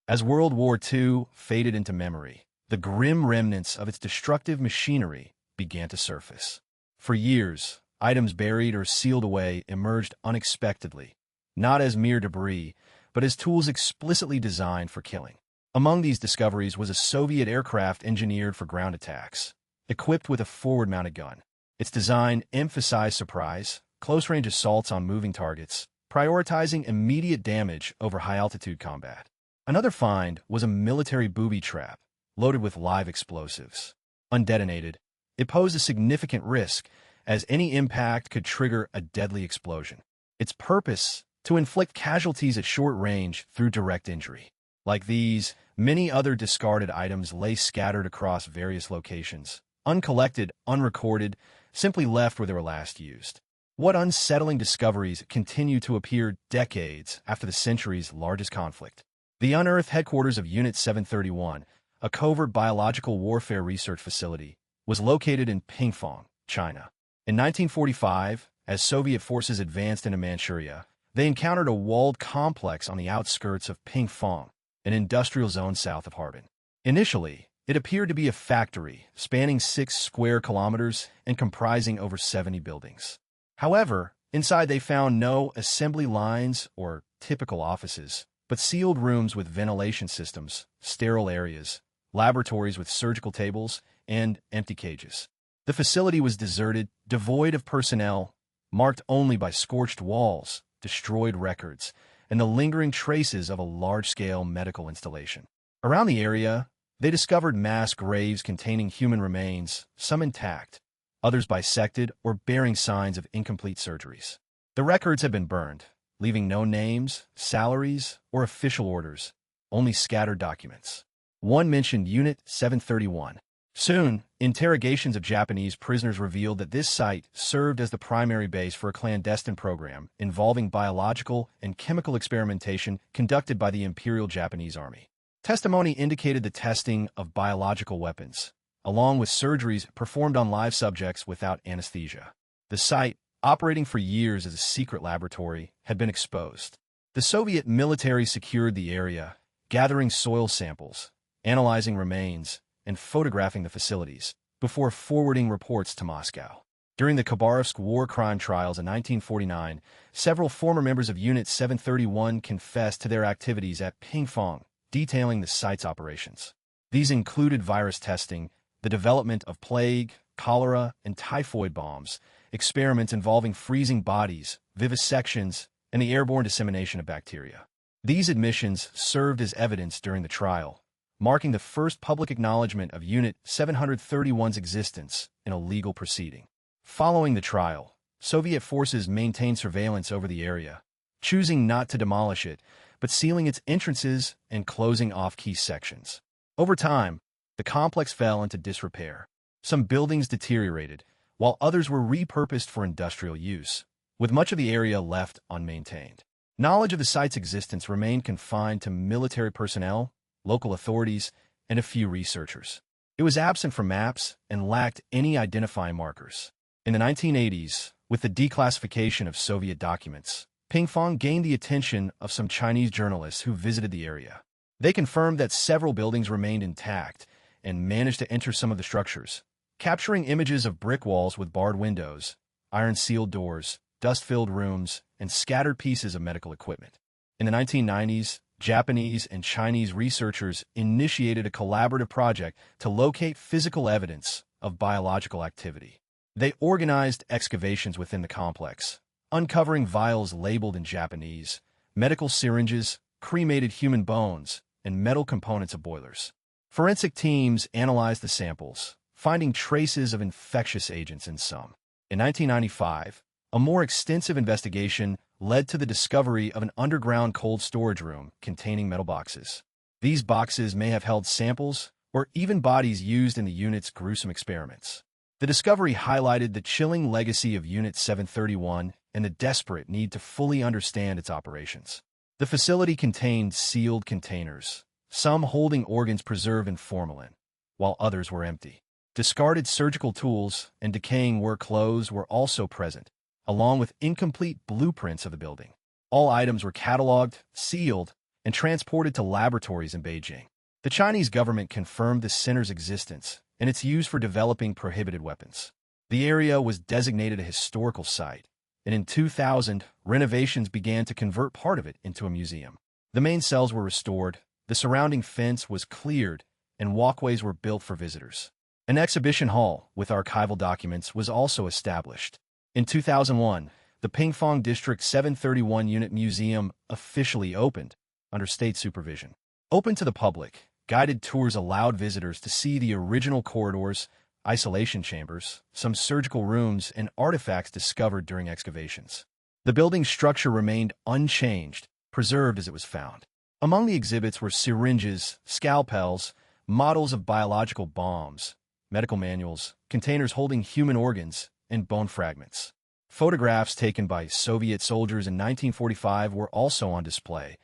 As World War II faded into memory, the grim remnants of its destructive machinery began to surface. For years, items buried or sealed away emerged unexpectedly, not as mere debris, but as tools explicitly designed for killing. Among these discoveries was a Soviet aircraft engineered for ground attacks, equipped with a forward-mounted gun. Its design emphasized surprise, close-range assaults on moving targets, prioritizing immediate damage over high-altitude combat. Another find was a military booby trap, loaded with live explosives. Undetonated, it posed a significant risk, as any impact could trigger a deadly explosion. Its purpose, to inflict casualties at short range through direct injury. Like these, many other discarded items lay scattered across various locations, uncollected, unrecorded, simply left where they were last used. What unsettling discoveries continue to appear decades after the century's largest conflict? The unearthed headquarters of Unit 731, a covert biological warfare research facility, was located in Pingfang, China. In 1945, as Soviet forces advanced into Manchuria, they encountered a walled complex on the outskirts of Pingfang, an industrial zone south of Harbin. Initially, it appeared to be a factory spanning 6 square kilometers and comprising over 70 buildings. However, inside they found no assembly lines or typical offices, but sealed rooms with ventilation systems, sterile areas, laboratories with surgical tables, and empty cages. The facility was deserted, devoid of personnel, marked only by scorched walls, destroyed records, and the lingering traces of a large-scale medical installation. Around the area, they discovered mass graves containing human remains, some intact, others bisected or bearing signs of incomplete surgeries. The records had been burned, leaving no names, salaries, or official orders, only scattered documents. One mentioned Unit 731. Soon, interrogations of Japanese prisoners revealed that this site served as the primary base for a clandestine program involving biological and chemical experimentation conducted by the Imperial Japanese Army. Testimony indicated the testing of biological weapons, along with surgeries performed on live subjects without anesthesia. The site, operating for years as a secret laboratory, had been exposed. The Soviet military secured the area, gathering soil samples, analyzing remains, and photographing the facilities, before forwarding reports to Moscow. During the Khabarovsk war crime trials in 1949, several former members of Unit 731 confessed to their activities at Pingfang, detailing the site's operations. These included virus testing, the development of plague, cholera, and typhoid bombs, experiments involving freezing bodies, vivisections, and the airborne dissemination of bacteria. These admissions served as evidence during the trial, marking the first public acknowledgement of Unit 731's existence in a legal proceeding. Following the trial, Soviet forces maintained surveillance over the area, choosing not to demolish it, but sealing its entrances and closing off key sections. Over time, the complex fell into disrepair. Some buildings deteriorated, while others were repurposed for industrial use, with much of the area left unmaintained. Knowledge of the site's existence remained confined to military personnel, local authorities, and a few researchers. It was absent from maps and lacked any identifying markers. In the 1980s, with the declassification of Soviet documents, Pingfang gained the attention of some Chinese journalists who visited the area. They confirmed that several buildings remained intact and managed to enter some of the structures, capturing images of brick walls with barred windows, iron-sealed doors, dust-filled rooms, and scattered pieces of medical equipment. In the 1990s, Japanese and Chinese researchers initiated a collaborative project to locate physical evidence of biological activity. They organized excavations within the complex, uncovering vials labeled in Japanese, medical syringes, cremated human bones, and metal components of boilers. Forensic teams analyzed the samples, finding traces of infectious agents in some. In 1995, a more extensive investigation led to the discovery of an underground cold storage room containing metal boxes. These boxes may have held samples or even bodies used in the unit's gruesome experiments. The discovery highlighted the chilling legacy of Unit 731 and the desperate need to fully understand its operations. The facility contained sealed containers, some holding organs preserved in formalin, while others were empty. Discarded surgical tools and decaying work clothes were also present, along with incomplete blueprints of the building. All items were cataloged, sealed, and transported to laboratories in Beijing. The Chinese government confirmed the center's existence and its use for developing prohibited weapons. The area was designated a historical site, and in 2000, renovations began to convert part of it into a museum. The main cells were restored, the surrounding fence was cleared, and walkways were built for visitors. An exhibition hall with archival documents was also established. In 2001, the Pingfang District 731 Unit Museum officially opened, under state supervision. Open to the public, guided tours allowed visitors to see the original corridors, isolation chambers, some surgical rooms, and artifacts discovered during excavations. The building's structure remained unchanged, preserved as it was found. Among the exhibits were syringes, scalpels, models of biological bombs, medical manuals, containers holding human organs, and bone fragments. Photographs taken by Soviet soldiers in 1945 were also on display,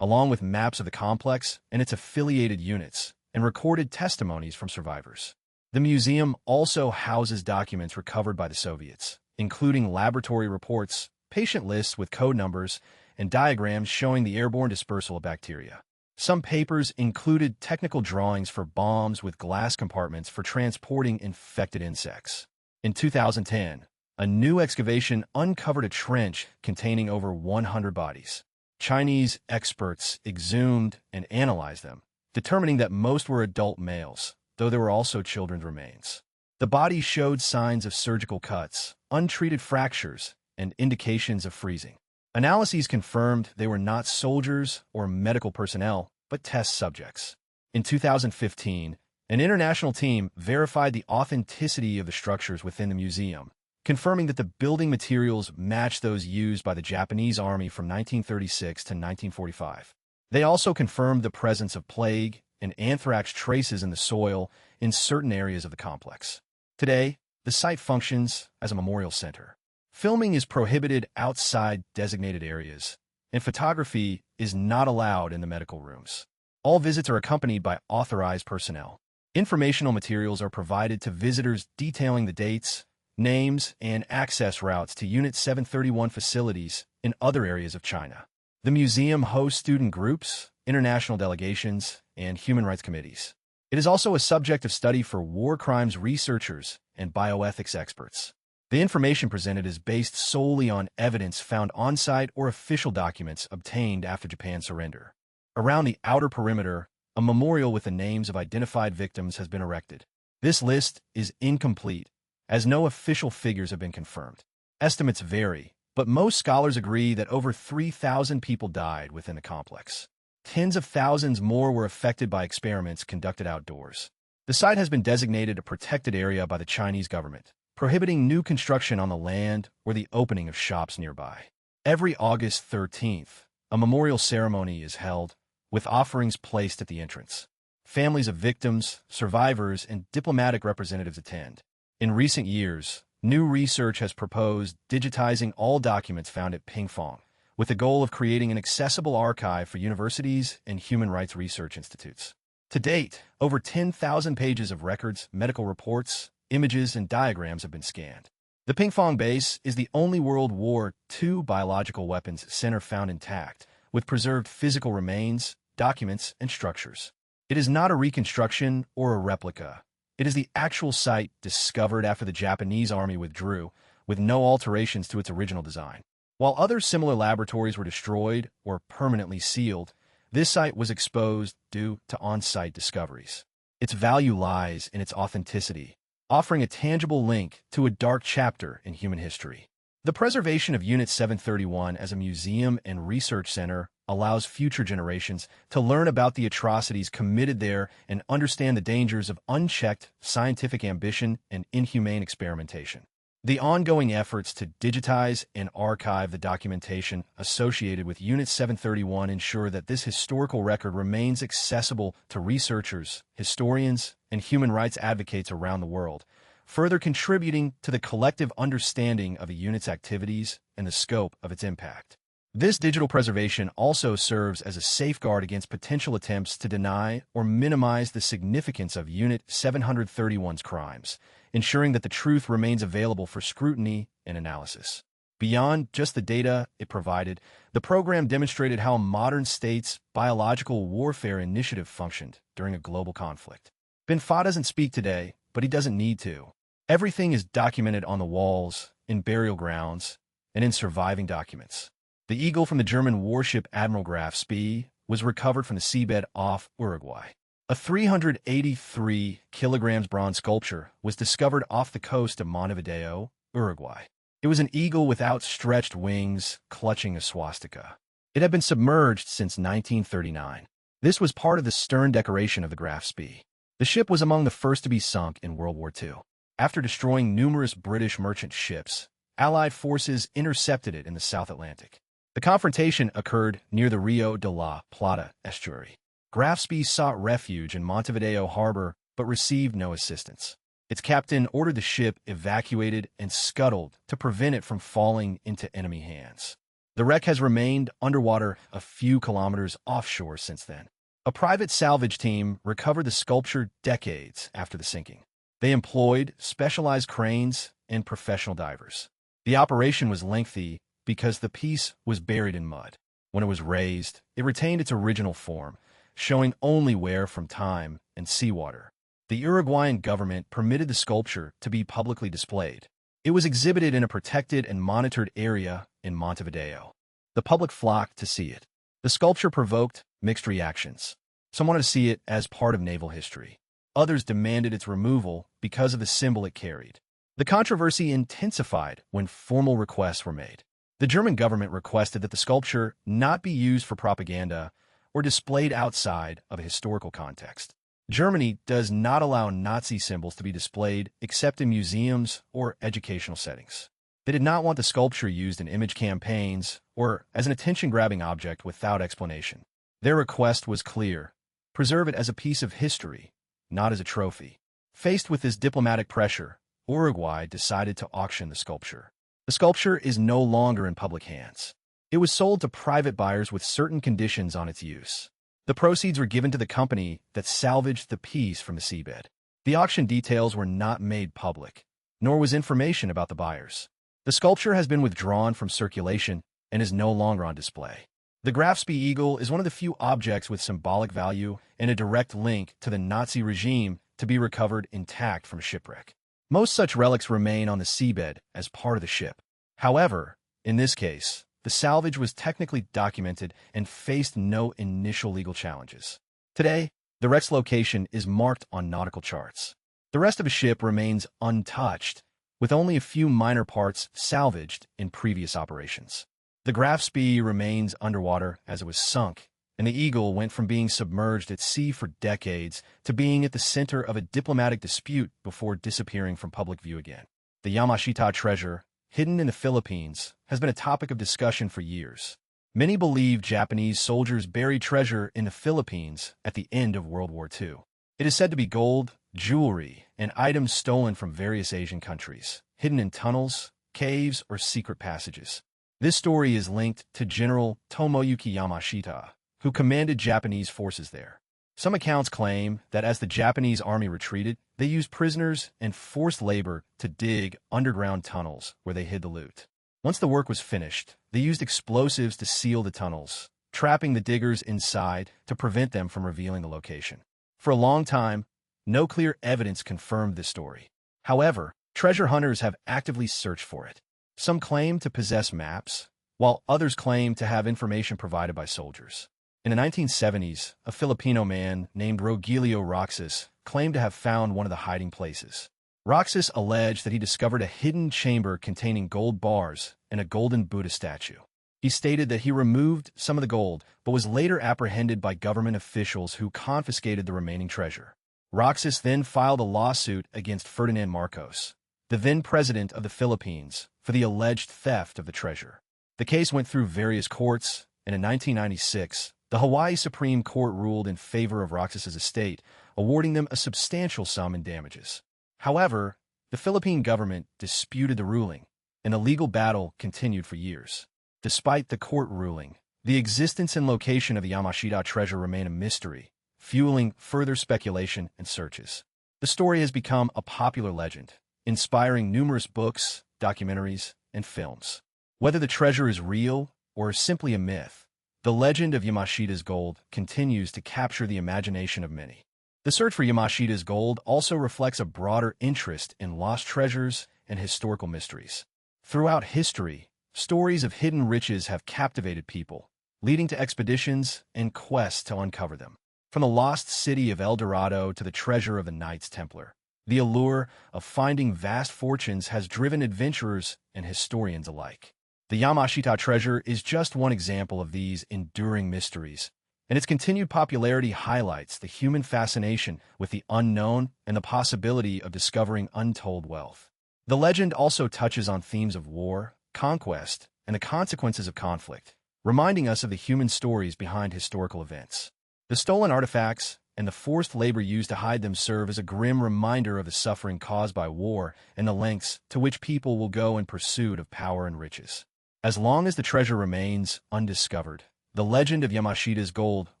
along with maps of the complex and its affiliated units, and recorded testimonies from survivors. The museum also houses documents recovered by the Soviets, including laboratory reports, patient lists with code numbers, and diagrams showing the airborne dispersal of bacteria. Some papers included technical drawings for bombs with glass compartments for transporting infected insects. In 2010, a new excavation uncovered a trench containing over 100 bodies. Chinese experts exhumed and analyzed them, determining that most were adult males, though there were also children's remains. The bodies showed signs of surgical cuts, untreated fractures, and indications of freezing. Analyses confirmed they were not soldiers or medical personnel, but test subjects. In 2015, an international team verified the authenticity of the structures within the museum, confirming that the building materials matched those used by the Japanese Army from 1936 to 1945. They also confirmed the presence of plague and anthrax traces in the soil in certain areas of the complex. Today, the site functions as a memorial center. Filming is prohibited outside designated areas, and photography is not allowed in the medical rooms. All visits are accompanied by authorized personnel. Informational materials are provided to visitors detailing the dates, names, and access routes to Unit 731 facilities in other areas of China. The museum hosts student groups, international delegations, and human rights committees. It is also a subject of study for war crimes researchers and bioethics experts. The information presented is based solely on evidence found on-site or official documents obtained after Japan's surrender. Around the outer perimeter, a memorial with the names of identified victims has been erected. This list is incomplete, as no official figures have been confirmed. Estimates vary, but most scholars agree that over 3,000 people died within the complex. Tens of thousands more were affected by experiments conducted outdoors. The site has been designated a protected area by the Chinese government, prohibiting new construction on the land or the opening of shops nearby. Every August 13th, a memorial ceremony is held, with offerings placed at the entrance. Families of victims, survivors, and diplomatic representatives attend. In recent years, new research has proposed digitizing all documents found at Pingfang, with the goal of creating an accessible archive for universities and human rights research institutes. To date, over 10,000 pages of records, medical reports, images, and diagrams have been scanned. The Pingfang base is the only World War II biological weapons center found intact, with preserved physical remains, documents, and structures. It is not a reconstruction or a replica. It is the actual site discovered after the Japanese Army withdrew, with no alterations to its original design. While other similar laboratories were destroyed or permanently sealed, this site was exposed due to on-site discoveries. Its value lies in its authenticity, offering a tangible link to a dark chapter in human history. The preservation of Unit 731 as a museum and research center allows future generations to learn about the atrocities committed there and understand the dangers of unchecked scientific ambition and inhumane experimentation. The ongoing efforts to digitize and archive the documentation associated with Unit 731 ensure that this historical record remains accessible to researchers, historians, and human rights advocates around the world, further contributing to the collective understanding of the unit's activities and the scope of its impact. This digital preservation also serves as a safeguard against potential attempts to deny or minimize the significance of Unit 731's crimes, ensuring that the truth remains available for scrutiny and analysis. Beyond just the data it provided, the program demonstrated how a modern state's biological warfare initiative functioned during a global conflict. Ben Fa doesn't speak today, but he doesn't need to. Everything is documented on the walls, in burial grounds, and in surviving documents. The eagle from the German warship Admiral Graf Spee was recovered from the seabed off Uruguay. A 383 kilograms bronze sculpture was discovered off the coast of Montevideo, Uruguay. It was an eagle with outstretched wings, clutching a swastika. It had been submerged since 1939. This was part of the stern decoration of the Graf Spee. The ship was among the first to be sunk in World War II. After destroying numerous British merchant ships, Allied forces intercepted it in the South Atlantic. The confrontation occurred near the Rio de la Plata estuary. Graf Spee sought refuge in Montevideo harbor but received no assistance. Its captain ordered the ship evacuated and scuttled to prevent it from falling into enemy hands. The wreck has remained underwater a few kilometers offshore since then. A private salvage team recovered the sculpture decades after the sinking. They employed specialized cranes and professional divers. The operation was lengthy because the piece was buried in mud. When it was raised, it retained its original form, showing only wear from time and seawater. The Uruguayan government permitted the sculpture to be publicly displayed. It was exhibited in a protected and monitored area in Montevideo. The public flocked to see it. The sculpture provoked mixed reactions. Some wanted to see it as part of naval history. Others demanded its removal because of the symbol it carried. The controversy intensified when formal requests were made. The German government requested that the sculpture not be used for propaganda or displayed outside of a historical context. Germany does not allow Nazi symbols to be displayed except in museums or educational settings. They did not want the sculpture used in image campaigns or as an attention-grabbing object without explanation. Their request was clear: preserve it as a piece of history, not as a trophy. Faced with this diplomatic pressure, Uruguay decided to auction the sculpture. The sculpture is no longer in public hands. It was sold to private buyers with certain conditions on its use. The proceeds were given to the company that salvaged the piece from the seabed. The auction details were not made public, nor was information about the buyers. The sculpture has been withdrawn from circulation and is no longer on display. The Graf Spee eagle is one of the few objects with symbolic value and a direct link to the Nazi regime to be recovered intact from a shipwreck. Most such relics remain on the seabed as part of the ship. However, in this case, the salvage was technically documented and faced no initial legal challenges. Today, the wreck's location is marked on nautical charts. The rest of the ship remains untouched, with only a few minor parts salvaged in previous operations. The Graf Spee remains underwater as it was sunk, and the eagle went from being submerged at sea for decades to being at the center of a diplomatic dispute before disappearing from public view again. The Yamashita treasure, hidden in the Philippines, has been a topic of discussion for years. Many believe Japanese soldiers buried treasure in the Philippines at the end of World War II. It is said to be gold, jewelry, and items stolen from various Asian countries, hidden in tunnels, caves, or secret passages. This story is linked to General Tomoyuki Yamashita, who commanded Japanese forces there. Some accounts claim that as the Japanese army retreated, they used prisoners and forced labor to dig underground tunnels where they hid the loot. Once the work was finished, they used explosives to seal the tunnels, trapping the diggers inside to prevent them from revealing the location. For a long time, no clear evidence confirmed this story. However, treasure hunters have actively searched for it. Some claim to possess maps, while others claim to have information provided by soldiers. In the 1970s, a Filipino man named Rogelio Roxas claimed to have found one of the hiding places. Roxas alleged that he discovered a hidden chamber containing gold bars and a golden Buddha statue. He stated that he removed some of the gold, but was later apprehended by government officials who confiscated the remaining treasure. Roxas then filed a lawsuit against Ferdinand Marcos, the then president of the Philippines, for the alleged theft of the treasure. The case went through various courts, and in 1996, the Hawaii Supreme Court ruled in favor of Roxas's estate, awarding them a substantial sum in damages. However, the Philippine government disputed the ruling, and a legal battle continued for years. Despite the court ruling, the existence and location of the Yamashita treasure remain a mystery, fueling further speculation and searches. The story has become a popular legend, inspiring numerous books, documentaries, and films. Whether the treasure is real or simply a myth, the legend of Yamashita's gold continues to capture the imagination of many. The search for Yamashita's gold also reflects a broader interest in lost treasures and historical mysteries. Throughout history, stories of hidden riches have captivated people, leading to expeditions and quests to uncover them. From the lost city of El Dorado to the treasure of the Knights Templar, the allure of finding vast fortunes has driven adventurers and historians alike. The Yamashita treasure is just one example of these enduring mysteries, and its continued popularity highlights the human fascination with the unknown and the possibility of discovering untold wealth. The legend also touches on themes of war, conquest, and the consequences of conflict, reminding us of the human stories behind historical events. The stolen artifacts and the forced labor used to hide them serve as a grim reminder of the suffering caused by war and the lengths to which people will go in pursuit of power and riches. As long as the treasure remains undiscovered, the legend of Yamashita's gold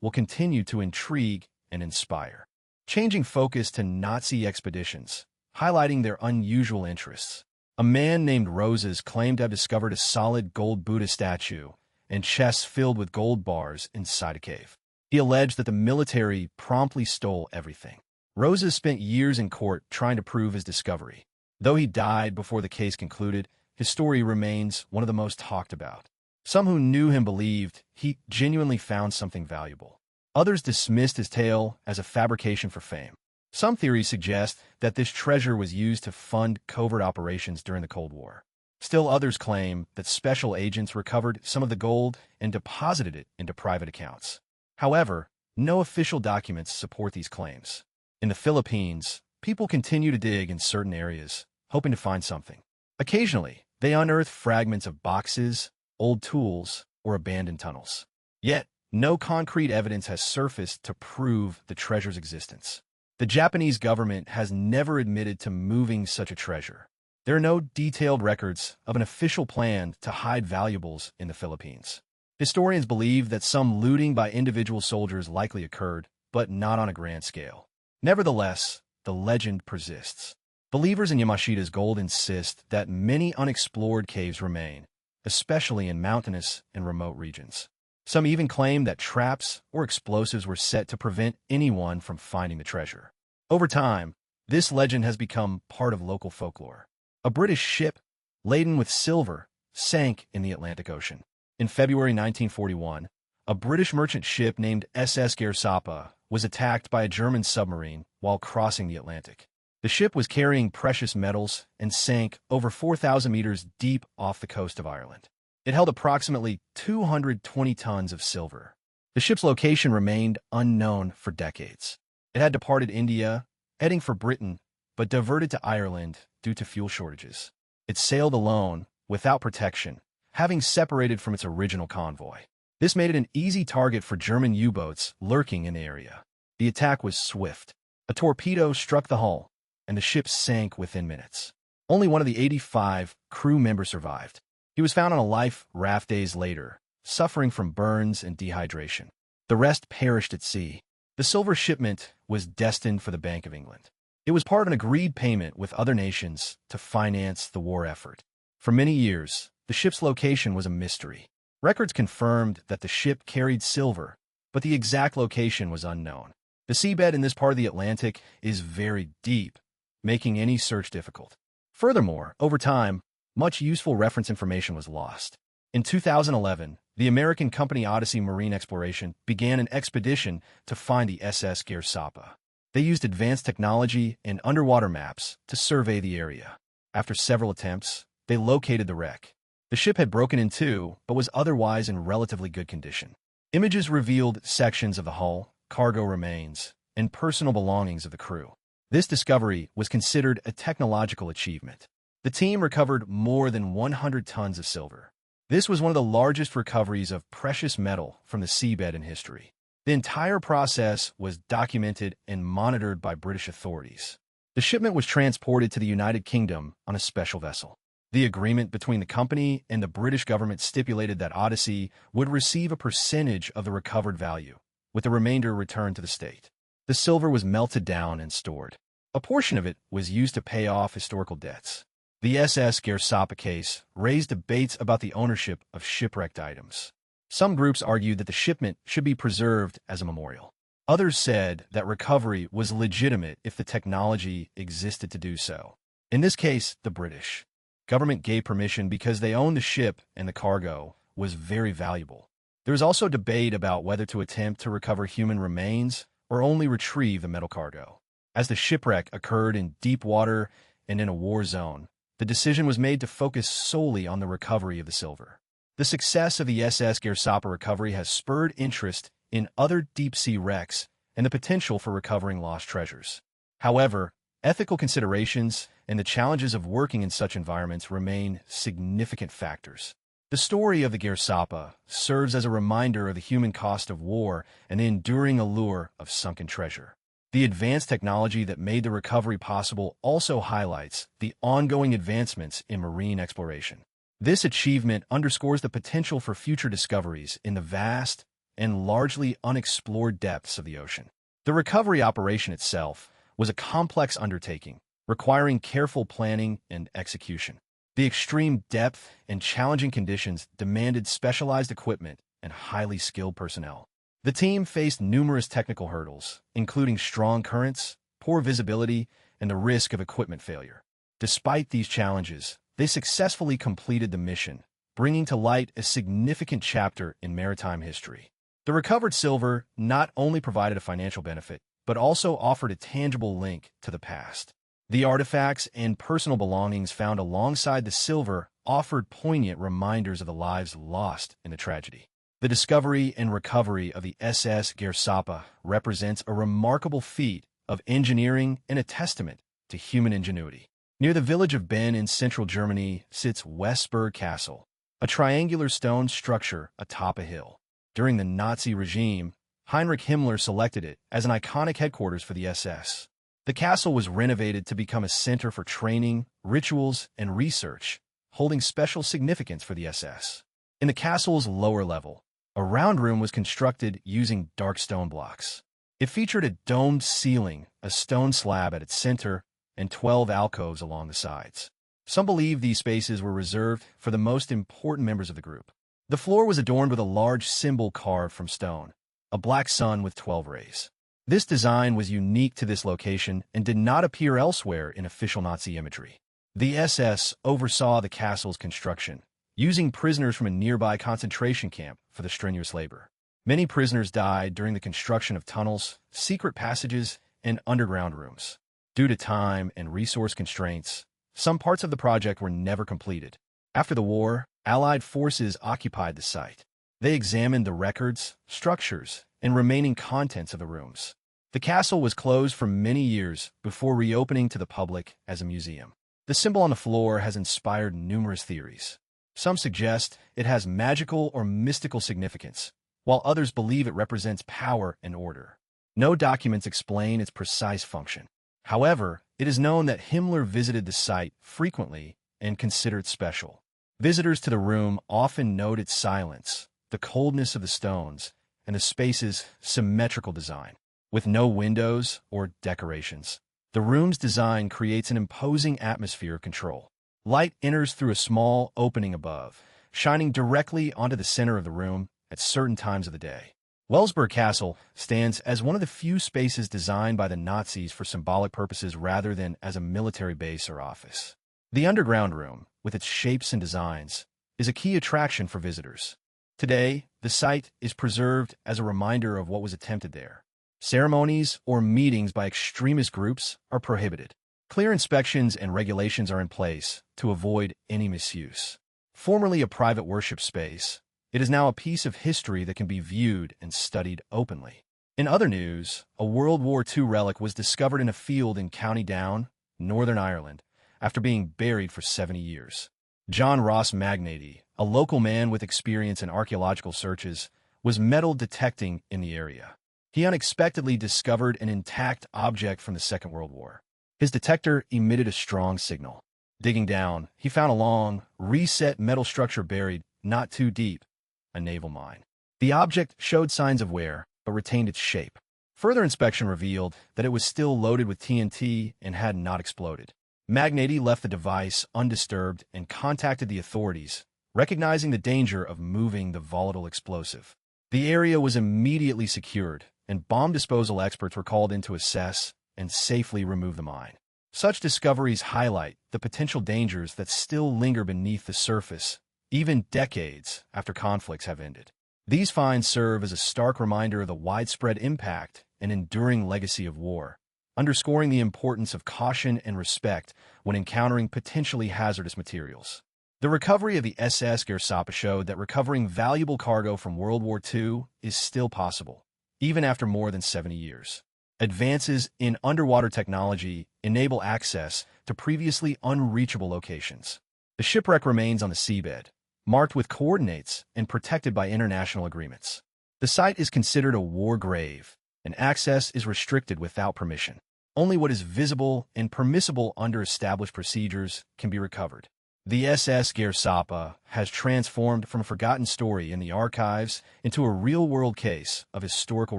will continue to intrigue and inspire. Changing focus to Nazi expeditions, highlighting their unusual interests. A man named Roses claimed to have discovered a solid gold Buddha statue and chests filled with gold bars inside a cave. He alleged that the military promptly stole everything. Roses spent years in court trying to prove his discovery. Though he died before the case concluded, his story remains one of the most talked about. Some who knew him believed he genuinely found something valuable. Others dismissed his tale as a fabrication for fame. Some theories suggest that this treasure was used to fund covert operations during the Cold War. Still others claim that special agents recovered some of the gold and deposited it into private accounts. However, no official documents support these claims. In the Philippines, people continue to dig in certain areas, hoping to find something. Occasionally, they unearth fragments of boxes, old tools, or abandoned tunnels. Yet, no concrete evidence has surfaced to prove the treasure's existence. The Japanese government has never admitted to moving such a treasure. There are no detailed records of an official plan to hide valuables in the Philippines. Historians believe that some looting by individual soldiers likely occurred, but not on a grand scale. Nevertheless, the legend persists. Believers in Yamashita's gold insist that many unexplored caves remain, especially in mountainous and remote regions. Some even claim that traps or explosives were set to prevent anyone from finding the treasure. Over time, this legend has become part of local folklore. A British ship, laden with silver, sank in the Atlantic Ocean. In February 1941, a British merchant ship named SS Gersapa was attacked by a German submarine while crossing the Atlantic. The ship was carrying precious metals and sank over 4,000 meters deep off the coast of Ireland. It held approximately 220 tons of silver. The ship's location remained unknown for decades. It had departed India, heading for Britain, but diverted to Ireland due to fuel shortages. It sailed alone, without protection, having separated from its original convoy. This made it an easy target for German U-boats lurking in the area. The attack was swift. A torpedo struck the hull, and the ship sank within minutes. Only one of the 85 crew members survived. He was found on a life raft days later, suffering from burns and dehydration. The rest perished at sea. The silver shipment was destined for the Bank of England. It was part of an agreed payment with other nations to finance the war effort. For many years, the ship's location was a mystery. Records confirmed that the ship carried silver, but the exact location was unknown. The seabed in this part of the Atlantic is very deep, making any search difficult. Furthermore, over time, much useful reference information was lost. In 2011, the American company Odyssey Marine Exploration began an expedition to find the SS Gersapa. They used advanced technology and underwater maps to survey the area. After several attempts, they located the wreck. The ship had broken in two, but was otherwise in relatively good condition. Images revealed sections of the hull, cargo remains, and personal belongings of the crew. This discovery was considered a technological achievement. The team recovered more than 100 tons of silver. This was one of the largest recoveries of precious metal from the seabed in history. The entire process was documented and monitored by British authorities. The shipment was transported to the United Kingdom on a special vessel. The agreement between the company and the British government stipulated that Odyssey would receive a percentage of the recovered value, with the remainder returned to the state. The silver was melted down and stored. A portion of it was used to pay off historical debts. The SS Gersapa case raised debates about the ownership of shipwrecked items. Some groups argued that the shipment should be preserved as a memorial. Others said that recovery was legitimate if the technology existed to do so. In this case, the British government gave permission because they owned the ship and the cargo was very valuable. There was also debate about whether to attempt to recover human remains or only retrieve the metal cargo. As the shipwreck occurred in deep water and in a war zone, the decision was made to focus solely on the recovery of the silver. The success of the SS Gersapa recovery has spurred interest in other deep-sea wrecks and the potential for recovering lost treasures. However, ethical considerations and the challenges of working in such environments remain significant factors. The story of the Gersapa serves as a reminder of the human cost of war and the enduring allure of sunken treasure. The advanced technology that made the recovery possible also highlights the ongoing advancements in marine exploration. This achievement underscores the potential for future discoveries in the vast and largely unexplored depths of the ocean. The recovery operation itself was a complex undertaking, requiring careful planning and execution. The extreme depth and challenging conditions demanded specialized equipment and highly skilled personnel. The team faced numerous technical hurdles, including strong currents, poor visibility, and the risk of equipment failure. Despite these challenges, they successfully completed the mission, bringing to light a significant chapter in maritime history. The recovered silver not only provided a financial benefit, but also offered a tangible link to the past. The artifacts and personal belongings found alongside the silver offered poignant reminders of the lives lost in the tragedy. The discovery and recovery of the SS Gersapa represents a remarkable feat of engineering and a testament to human ingenuity. Near the village of Ben in central Germany sits Westburg Castle, a triangular stone structure atop a hill. During the Nazi regime, Heinrich Himmler selected it as an iconic headquarters for the SS. The castle was renovated to become a center for training, rituals, and research, holding special significance for the SS. In the castle's lower level, a round room was constructed using dark stone blocks. It featured a domed ceiling, a stone slab at its center, and 12 alcoves along the sides. Some believe these spaces were reserved for the most important members of the group. The floor was adorned with a large symbol carved from stone, a black sun with 12 rays. This design was unique to this location and did not appear elsewhere in official Nazi imagery. The SS oversaw the castle's construction, using prisoners from a nearby concentration camp for the strenuous labor. Many prisoners died during the construction of tunnels, secret passages, and underground rooms. Due to time and resource constraints, some parts of the project were never completed. After the war, Allied forces occupied the site. They examined the records, structures, and remaining contents of the rooms. The castle was closed for many years before reopening to the public as a museum. The symbol on the floor has inspired numerous theories. Some suggest it has magical or mystical significance, while others believe it represents power and order. No documents explain its precise function. However, it is known that Himmler visited the site frequently and considered it special. Visitors to the room often note its silence, the coldness of the stones, and the space's symmetrical design. With no windows or decorations, the room's design creates an imposing atmosphere of control. Light enters through a small opening above, shining directly onto the center of the room at certain times of the day. Welsburg Castle stands as one of the few spaces designed by the Nazis for symbolic purposes rather than as a military base or office. The underground room, with its shapes and designs, is a key attraction for visitors. Today, the site is preserved as a reminder of what was attempted there. Ceremonies or meetings by extremist groups are prohibited. Clear inspections and regulations are in place to avoid any misuse. Formerly a private worship space, it is now a piece of history that can be viewed and studied openly. In other news, a World War II relic was discovered in a field in County Down, Northern Ireland, after being buried for 70 years. John Ross Magnady, a local man with experience in archaeological searches, was metal detecting in the area. He unexpectedly discovered an intact object from the Second World War. His detector emitted a strong signal. Digging down, he found a long, reset metal structure buried not too deep, a naval mine. The object showed signs of wear, but retained its shape. Further inspection revealed that it was still loaded with TNT and had not exploded. Magneti left the device undisturbed and contacted the authorities, recognizing the danger of moving the volatile explosive. The area was immediately secured, and bomb disposal experts were called in to assess and safely remove the mine. Such discoveries highlight the potential dangers that still linger beneath the surface, even decades after conflicts have ended. These finds serve as a stark reminder of the widespread impact and enduring legacy of war, underscoring the importance of caution and respect when encountering potentially hazardous materials. The recovery of the SS Gersapa showed that recovering valuable cargo from World War II is still possible, even after more than 70 years. Advances in underwater technology enable access to previously unreachable locations. The shipwreck remains on the seabed, marked with coordinates and protected by international agreements. The site is considered a war grave, and access is restricted without permission. Only what is visible and permissible under established procedures can be recovered. The SS Gersapa has transformed from a forgotten story in the archives into a real-world case of historical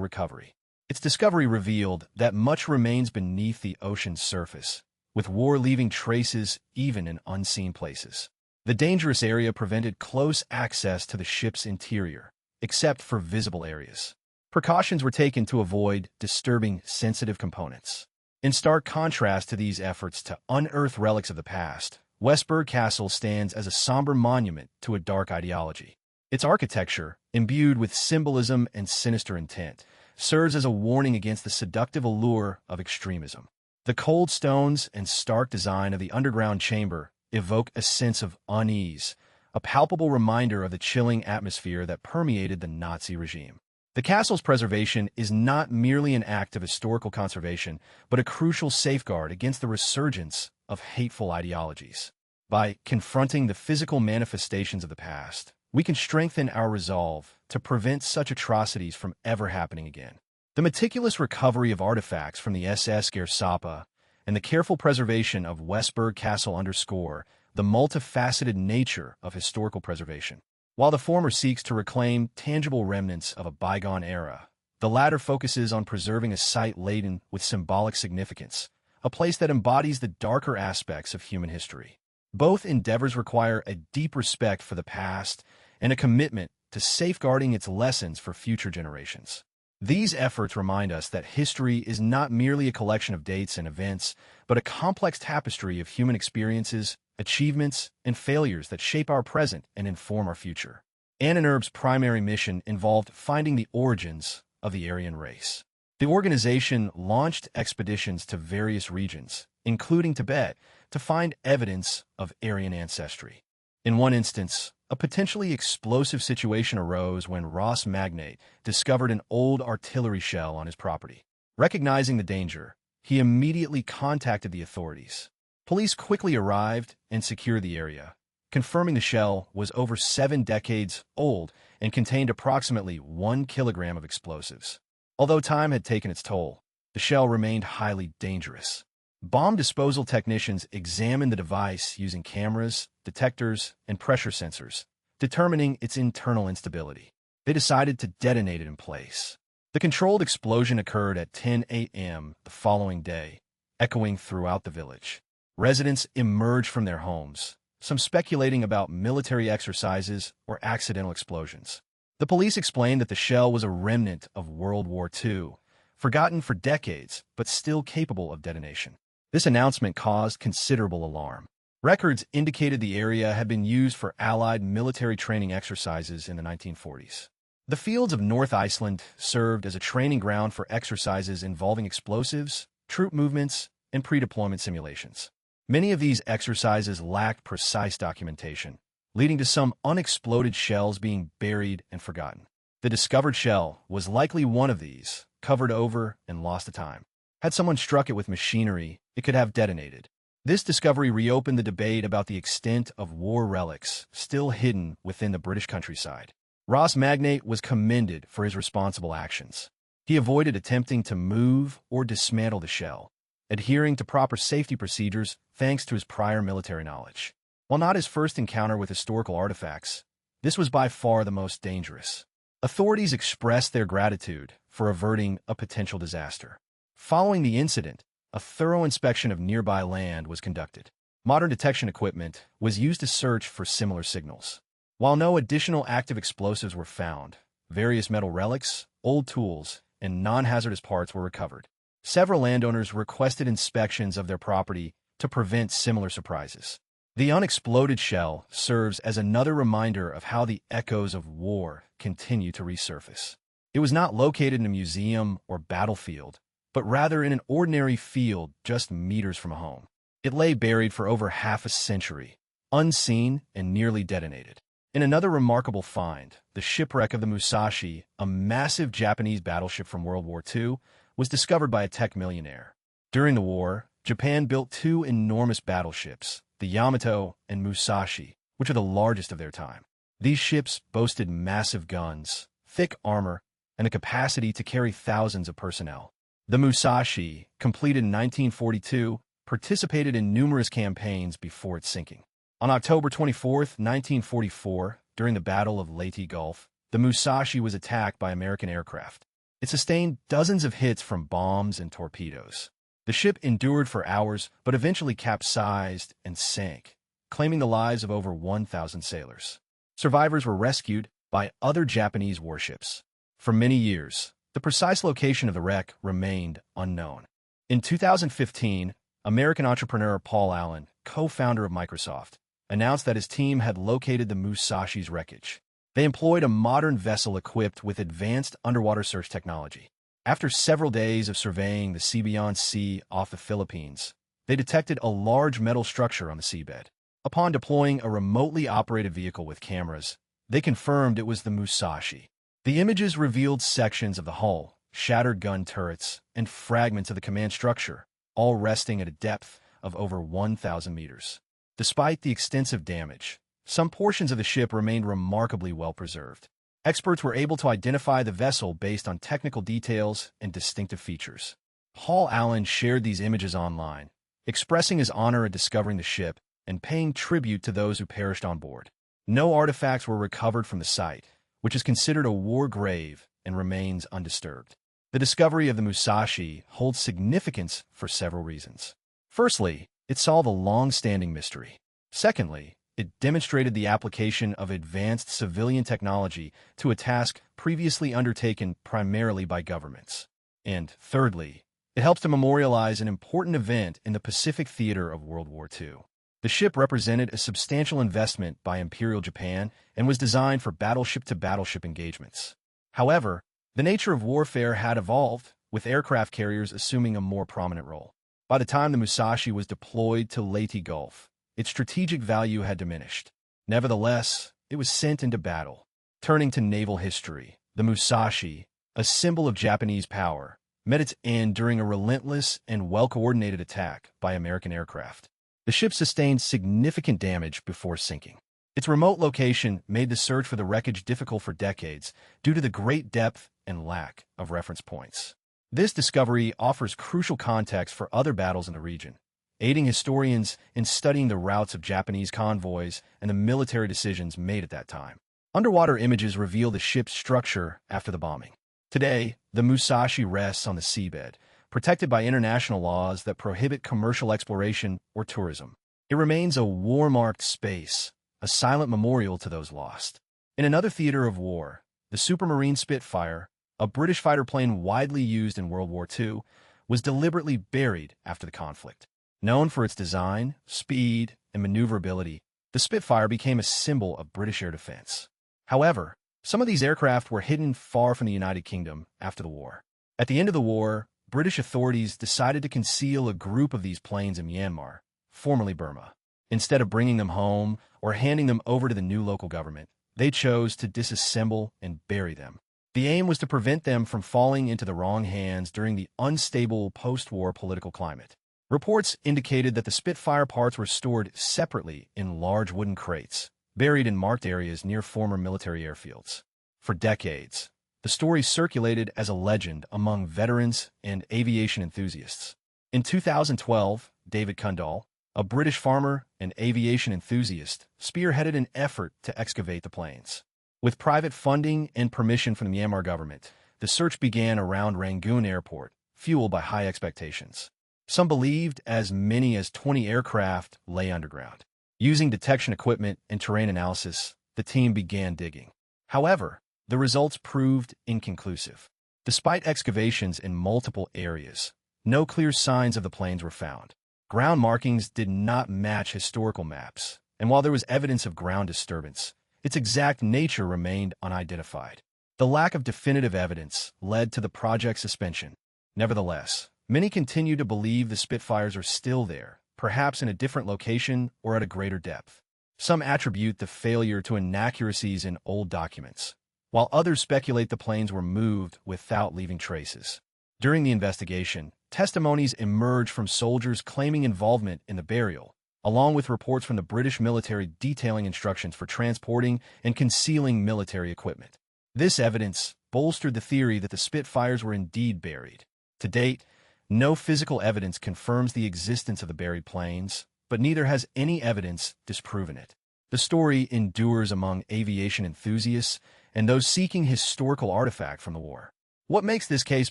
recovery. Its discovery revealed that much remains beneath the ocean's surface, with war leaving traces even in unseen places. The dangerous area prevented close access to the ship's interior, except for visible areas. Precautions were taken to avoid disturbing sensitive components. In stark contrast to these efforts to unearth relics of the past, Westburg Castle stands as a somber monument to a dark ideology. Its architecture, imbued with symbolism and sinister intent, serves as a warning against the seductive allure of extremism. The cold stones and stark design of the underground chamber evoke a sense of unease, a palpable reminder of the chilling atmosphere that permeated the Nazi regime. The castle's preservation is not merely an act of historical conservation, but a crucial safeguard against the resurgence of hateful ideologies. By confronting the physical manifestations of the past, we can strengthen our resolve to prevent such atrocities from ever happening again. The meticulous recovery of artifacts from the SS Gersapa and the careful preservation of Westburg Castle underscore the multifaceted nature of historical preservation. While the former seeks to reclaim tangible remnants of a bygone era, the latter focuses on preserving a site laden with symbolic significance, a place that embodies the darker aspects of human history. Both endeavors require a deep respect for the past and a commitment to safeguarding its lessons for future generations. These efforts remind us that history is not merely a collection of dates and events, but a complex tapestry of human experiences, achievements, and failures that shape our present and inform our future. Ahnenerbe's primary mission involved finding the origins of the Aryan race. The organization launched expeditions to various regions, including Tibet, to find evidence of Aryan ancestry. In one instance, a potentially explosive situation arose when Ross Magnate discovered an old artillery shell on his property. Recognizing the danger, he immediately contacted the authorities. Police quickly arrived and secured the area, confirming the shell was over 7 decades old and contained approximately 1 kilogram of explosives. Although time had taken its toll, the shell remained highly dangerous. Bomb disposal technicians examined the device using cameras, detectors, and pressure sensors, determining its internal instability. They decided to detonate it in place. The controlled explosion occurred at 10 a.m. the following day, echoing throughout the village. Residents emerged from their homes, some speculating about military exercises or accidental explosions. The police explained that the shell was a remnant of World War II, forgotten for decades but still capable of detonation. This announcement caused considerable alarm. Records indicated the area had been used for Allied military training exercises in the 1940s. The fields of North Iceland served as a training ground for exercises involving explosives, troop movements, and pre-deployment simulations. Many of these exercises lacked precise documentation, leading to some unexploded shells being buried and forgotten. The discovered shell was likely one of these, covered over and lost to time. Had someone struck it with machinery, it could have detonated. This discovery reopened the debate about the extent of war relics still hidden within the British countryside. Ross Magnate was commended for his responsible actions. He avoided attempting to move or dismantle the shell, adhering to proper safety procedures thanks to his prior military knowledge. While not his first encounter with historical artifacts, this was by far the most dangerous. Authorities expressed their gratitude for averting a potential disaster. Following the incident, a thorough inspection of nearby land was conducted. Modern detection equipment was used to search for similar signals. While no additional active explosives were found, various metal relics, old tools, and non-hazardous parts were recovered. Several landowners requested inspections of their property to prevent similar surprises. The unexploded shell serves as another reminder of how the echoes of war continue to resurface. It was not located in a museum or battlefield, but rather in an ordinary field just meters from a home. It lay buried for over half a century, unseen and nearly detonated. In another remarkable find, the shipwreck of the Musashi, a massive Japanese battleship from World War II, was discovered by a tech millionaire. During the war, Japan built two enormous battleships, the Yamato and Musashi, which are the largest of their time. These ships boasted massive guns, thick armor, and the capacity to carry thousands of personnel. The Musashi, completed in 1942, participated in numerous campaigns before its sinking. On October 24, 1944, during the Battle of Leyte Gulf, the Musashi was attacked by American aircraft. It sustained dozens of hits from bombs and torpedoes. The ship endured for hours, but eventually capsized and sank, claiming the lives of over 1,000 sailors. Survivors were rescued by other Japanese warships. For many years, the precise location of the wreck remained unknown. In 2015, American entrepreneur Paul Allen, co-founder of Microsoft, announced that his team had located the Musashi's wreckage. They employed a modern vessel equipped with advanced underwater search technology. After several days of surveying the sea beyond sea off the Philippines, they detected a large metal structure on the seabed. Upon deploying a remotely operated vehicle with cameras, they confirmed it was the Musashi. The images revealed sections of the hull, shattered gun turrets, and fragments of the command structure, all resting at a depth of over 1,000 meters. Despite the extensive damage, some portions of the ship remained remarkably well preserved. Experts were able to identify the vessel based on technical details and distinctive features. Paul Allen shared these images online, expressing his honor at discovering the ship and paying tribute to those who perished on board. No artifacts were recovered from the site, which is considered a war grave and remains undisturbed. The discovery of the Musashi holds significance for several reasons. Firstly, it solved a long-standing mystery. Secondly, it demonstrated the application of advanced civilian technology to a task previously undertaken primarily by governments. And thirdly, it helps to memorialize an important event in the Pacific theater of World War II. The ship represented a substantial investment by Imperial Japan and was designed for battleship-to-battleship engagements. However, the nature of warfare had evolved, with aircraft carriers assuming a more prominent role. By the time the Musashi was deployed to Leyte Gulf, its strategic value had diminished. Nevertheless, it was sent into battle. Turning to naval history, the Musashi, a symbol of Japanese power, met its end during a relentless and well-coordinated attack by American aircraft. The ship sustained significant damage before sinking. Its remote location made the search for the wreckage difficult for decades due to the great depth and lack of reference points. This discovery offers crucial context for other battles in the region, aiding historians in studying the routes of Japanese convoys and the military decisions made at that time. Underwater images reveal the ship's structure after the bombing. Today, the Musashi rests on the seabed, protected by international laws that prohibit commercial exploration or tourism. It remains a war-marked space, a silent memorial to those lost. In another theater of war, the Supermarine Spitfire, a British fighter plane widely used in World War II, was deliberately buried after the conflict. Known for its design, speed, and maneuverability, the Spitfire became a symbol of British air defense. However, some of these aircraft were hidden far from the United Kingdom after the war. At the end of the war, British authorities decided to conceal a group of these planes in Myanmar, formerly Burma. Instead of bringing them home or handing them over to the new local government, they chose to disassemble and bury them. The aim was to prevent them from falling into the wrong hands during the unstable post-war political climate. Reports indicated that the Spitfire parts were stored separately in large wooden crates, buried in marked areas near former military airfields. For decades, the story circulated as a legend among veterans and aviation enthusiasts. In 2012, David Kundal, a British farmer and aviation enthusiast, spearheaded an effort to excavate the planes. With private funding and permission from the Myanmar government, the search began around Rangoon Airport, fueled by high expectations. Some believed as many as 20 aircraft lay underground. Using detection equipment and terrain analysis, the team began digging. However, the results proved inconclusive. Despite excavations in multiple areas, no clear signs of the planes were found. Ground markings did not match historical maps, and while there was evidence of ground disturbance, its exact nature remained unidentified. The lack of definitive evidence led to the project's suspension. Nevertheless, many continue to believe the Spitfires are still there, perhaps in a different location or at a greater depth. Some attribute the failure to inaccuracies in old documents, while others speculate the planes were moved without leaving traces. During the investigation, testimonies emerged from soldiers claiming involvement in the burial, along with reports from the British military detailing instructions for transporting and concealing military equipment. This evidence bolstered the theory that the Spitfires were indeed buried. To date, no physical evidence confirms the existence of the buried planes, but neither has any evidence disproven it. The story endures among aviation enthusiasts and those seeking historical artifact from the war. What makes this case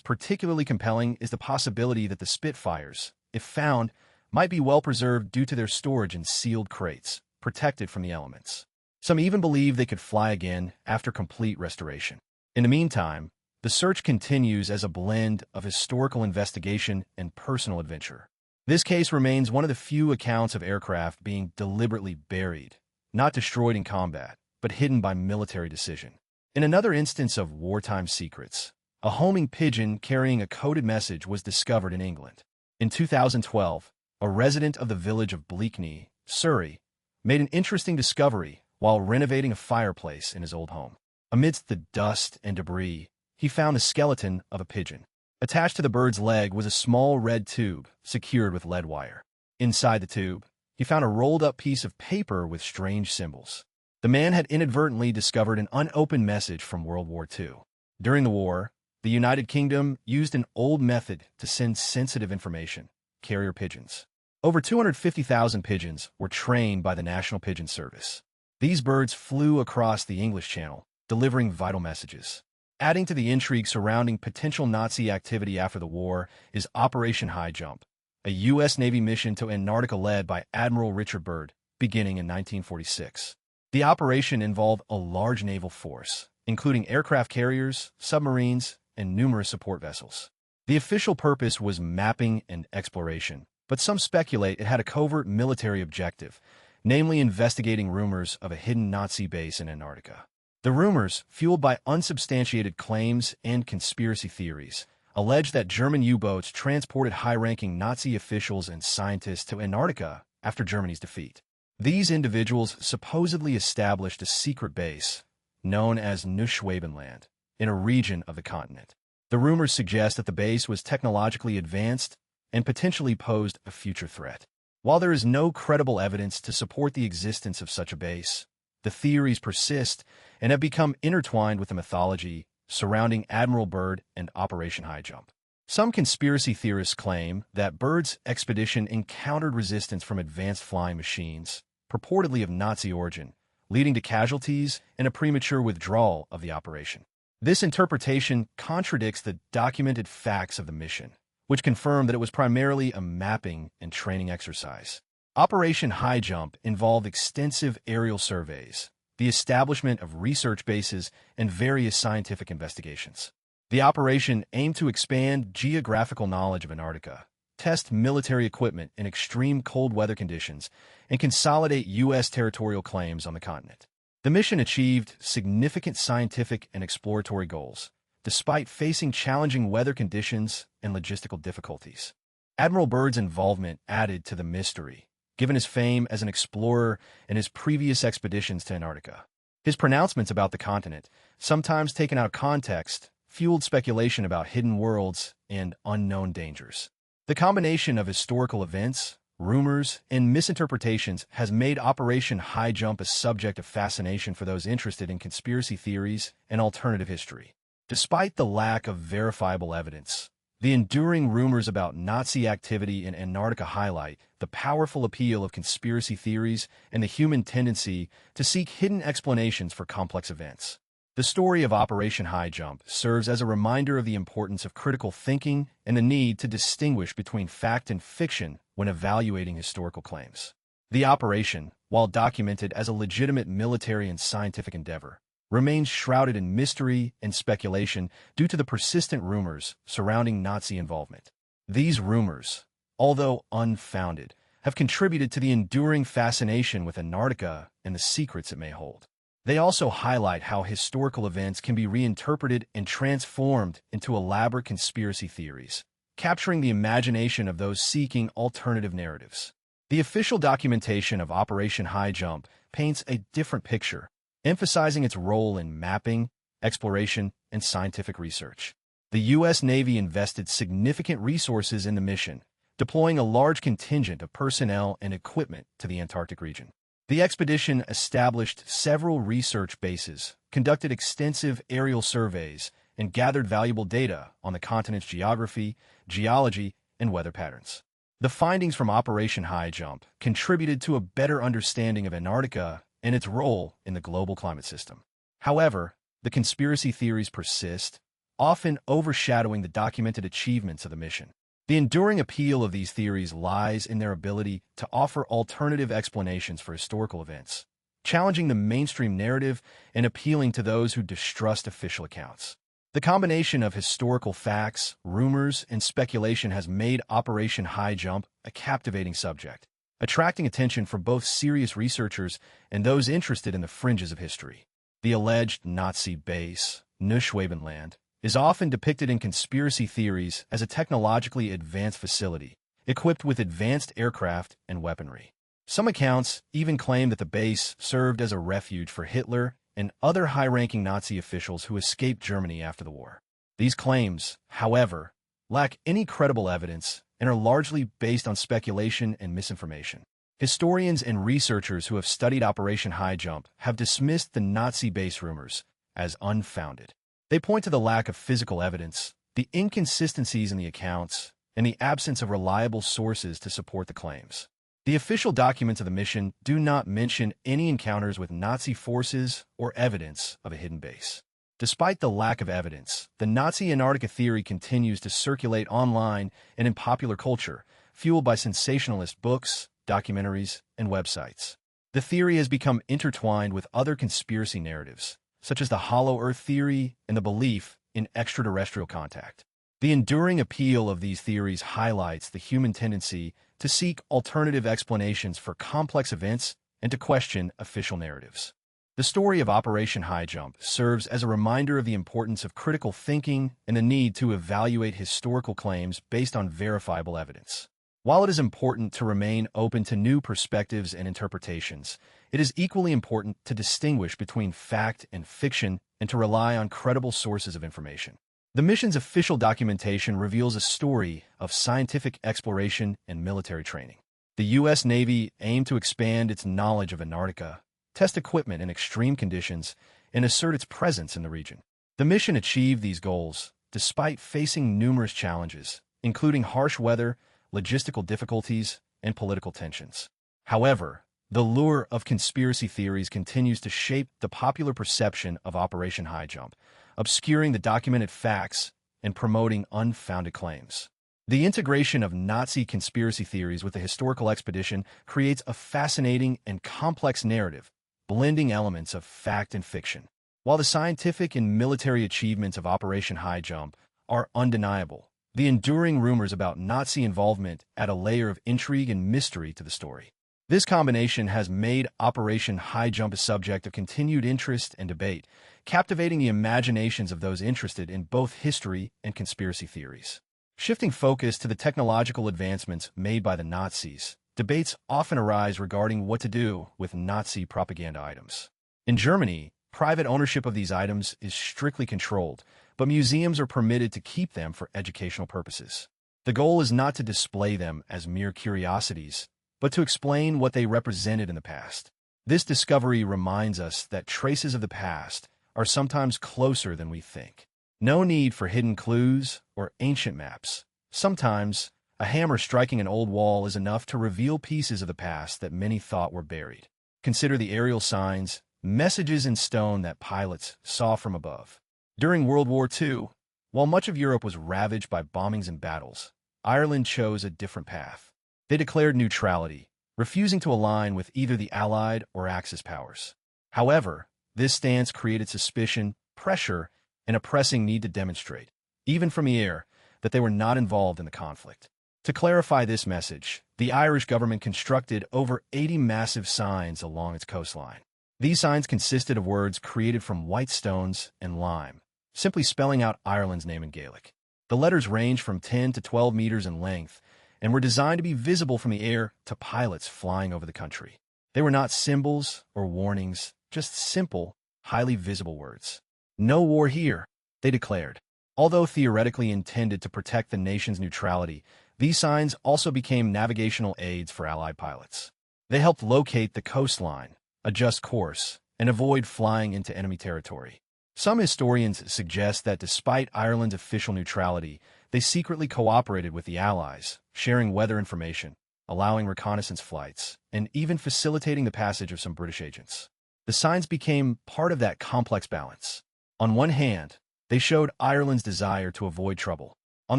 particularly compelling is the possibility that the Spitfires, if found, might be well preserved due to their storage in sealed crates, protected from the elements. Some even believe they could fly again after complete restoration. In the meantime, the search continues as a blend of historical investigation and personal adventure. This case remains one of the few accounts of aircraft being deliberately buried, not destroyed in combat, but hidden by military decision. In another instance of wartime secrets, a homing pigeon carrying a coded message was discovered in England. In 2012, a resident of the village of Bleakney, Surrey, made an interesting discovery while renovating a fireplace in his old home. Amidst the dust and debris, he found the skeleton of a pigeon. Attached to the bird's leg was a small red tube secured with lead wire. Inside the tube, he found a rolled-up piece of paper with strange symbols. The man had inadvertently discovered an unopened message from World War II. During the war, the United Kingdom used an old method to send sensitive information: carrier pigeons. Over 250,000 pigeons were trained by the National Pigeon Service. These birds flew across the English Channel, delivering vital messages. Adding to the intrigue surrounding potential Nazi activity after the war is Operation High Jump, a U.S. Navy mission to Antarctica led by Admiral Richard Byrd, beginning in 1946. The operation involved a large naval force, including aircraft carriers, submarines, and numerous support vessels. The official purpose was mapping and exploration, but some speculate it had a covert military objective, namely investigating rumors of a hidden Nazi base in Antarctica. The rumors, fueled by unsubstantiated claims and conspiracy theories, allege that German U-boats transported high-ranking Nazi officials and scientists to Antarctica after Germany's defeat. These individuals supposedly established a secret base, known as Neuschwabenland, in a region of the continent. The rumors suggest that the base was technologically advanced and potentially posed a future threat. While there is no credible evidence to support the existence of such a base, the theories persist and have become intertwined with the mythology surrounding Admiral Byrd and Operation High Jump. Some conspiracy theorists claim that Byrd's expedition encountered resistance from advanced flying machines, purportedly of Nazi origin, leading to casualties and a premature withdrawal of the operation. This interpretation contradicts the documented facts of the mission, which confirm that it was primarily a mapping and training exercise. Operation High Jump involved extensive aerial surveys, the establishment of research bases, and various scientific investigations. The operation aimed to expand geographical knowledge of Antarctica, test military equipment in extreme cold weather conditions, and consolidate U.S. territorial claims on the continent. The mission achieved significant scientific and exploratory goals, despite facing challenging weather conditions and logistical difficulties. Admiral Byrd's involvement added to the mystery, given his fame as an explorer and his previous expeditions to Antarctica. His pronouncements about the continent, sometimes taken out of context, fueled speculation about hidden worlds and unknown dangers. The combination of historical events, rumors, and misinterpretations has made Operation High Jump a subject of fascination for those interested in conspiracy theories and alternative history. Despite the lack of verifiable evidence, the enduring rumors about Nazi activity in Antarctica highlight the powerful appeal of conspiracy theories and the human tendency to seek hidden explanations for complex events. The story of Operation High Jump serves as a reminder of the importance of critical thinking and the need to distinguish between fact and fiction when evaluating historical claims. The operation, while documented as a legitimate military and scientific endeavor, remains shrouded in mystery and speculation due to the persistent rumors surrounding Nazi involvement. These rumors, although unfounded, have contributed to the enduring fascination with Antarctica and the secrets it may hold. They also highlight how historical events can be reinterpreted and transformed into elaborate conspiracy theories, capturing the imagination of those seeking alternative narratives. The official documentation of Operation High Jump paints a different picture, emphasizing its role in mapping, exploration, and scientific research. The U.S. Navy invested significant resources in the mission, deploying a large contingent of personnel and equipment to the Antarctic region. The expedition established several research bases, conducted extensive aerial surveys, and gathered valuable data on the continent's geography, geology, and weather patterns. The findings from Operation High Jump contributed to a better understanding of Antarctica and its role in the global climate system. However, the conspiracy theories persist, often overshadowing the documented achievements of the mission. The enduring appeal of these theories lies in their ability to offer alternative explanations for historical events, challenging the mainstream narrative and appealing to those who distrust official accounts. The combination of historical facts, rumors, and speculation has made Operation High Jump a captivating subject, attracting attention from both serious researchers and those interested in the fringes of history. The alleged Nazi base, Neuschwabenland, is often depicted in conspiracy theories as a technologically advanced facility, equipped with advanced aircraft and weaponry. Some accounts even claim that the base served as a refuge for Hitler and other high-ranking Nazi officials who escaped Germany after the war. These claims, however, lack any credible evidence and are largely based on speculation and misinformation. Historians and researchers who have studied Operation High Jump have dismissed the Nazi base rumors as unfounded. They point to the lack of physical evidence, the inconsistencies in the accounts, and the absence of reliable sources to support the claims. The official documents of the mission do not mention any encounters with Nazi forces or evidence of a hidden base. Despite the lack of evidence, the Nazi Antarctica theory continues to circulate online and in popular culture, fueled by sensationalist books, documentaries, and websites. The theory has become intertwined with other conspiracy narratives, such as the Hollow Earth theory and the belief in extraterrestrial contact. The enduring appeal of these theories highlights the human tendency to seek alternative explanations for complex events and to question official narratives. The story of Operation High Jump serves as a reminder of the importance of critical thinking and the need to evaluate historical claims based on verifiable evidence. While it is important to remain open to new perspectives and interpretations, it is equally important to distinguish between fact and fiction and to rely on credible sources of information. The mission's official documentation reveals a story of scientific exploration and military training. The U.S. Navy aimed to expand its knowledge of Antarctica, test equipment in extreme conditions, and assert its presence in the region. The mission achieved these goals despite facing numerous challenges, including harsh weather, logistical difficulties, and political tensions. However, the lure of conspiracy theories continues to shape the popular perception of Operation High Jump, obscuring the documented facts and promoting unfounded claims. The integration of Nazi conspiracy theories with the historical expedition creates a fascinating and complex narrative, blending elements of fact and fiction. While the scientific and military achievements of Operation High Jump are undeniable, the enduring rumors about Nazi involvement add a layer of intrigue and mystery to the story. This combination has made Operation High Jump a subject of continued interest and debate, captivating the imaginations of those interested in both history and conspiracy theories. Shifting focus to the technological advancements made by the Nazis, debates often arise regarding what to do with Nazi propaganda items. In Germany, private ownership of these items is strictly controlled, but museums are permitted to keep them for educational purposes. The goal is not to display them as mere curiosities, but to explain what they represented in the past. This discovery reminds us that traces of the past are sometimes closer than we think. No need for hidden clues or ancient maps. Sometimes, a hammer striking an old wall is enough to reveal pieces of the past that many thought were buried. Consider the aerial signs, messages in stone that pilots saw from above. During World War II, while much of Europe was ravaged by bombings and battles, Ireland chose a different path. They declared neutrality, refusing to align with either the Allied or Axis powers. However, this stance created suspicion, pressure, and a pressing need to demonstrate, even from the air, that they were not involved in the conflict. To clarify this message, the Irish government constructed over 80 massive signs along its coastline. These signs consisted of words created from white stones and lime, simply spelling out Ireland's name in Gaelic. The letters ranged from 10 to 12 meters in length and were designed to be visible from the air to pilots flying over the country. They were not symbols or warnings, just simple, highly visible words. "No war here," they declared. Although theoretically intended to protect the nation's neutrality, these signs also became navigational aids for Allied pilots. They helped locate the coastline, adjust course, and avoid flying into enemy territory. Some historians suggest that despite Ireland's official neutrality, they secretly cooperated with the Allies, sharing weather information, allowing reconnaissance flights, and even facilitating the passage of some British agents. The signs became part of that complex balance. On one hand, they showed Ireland's desire to avoid trouble. On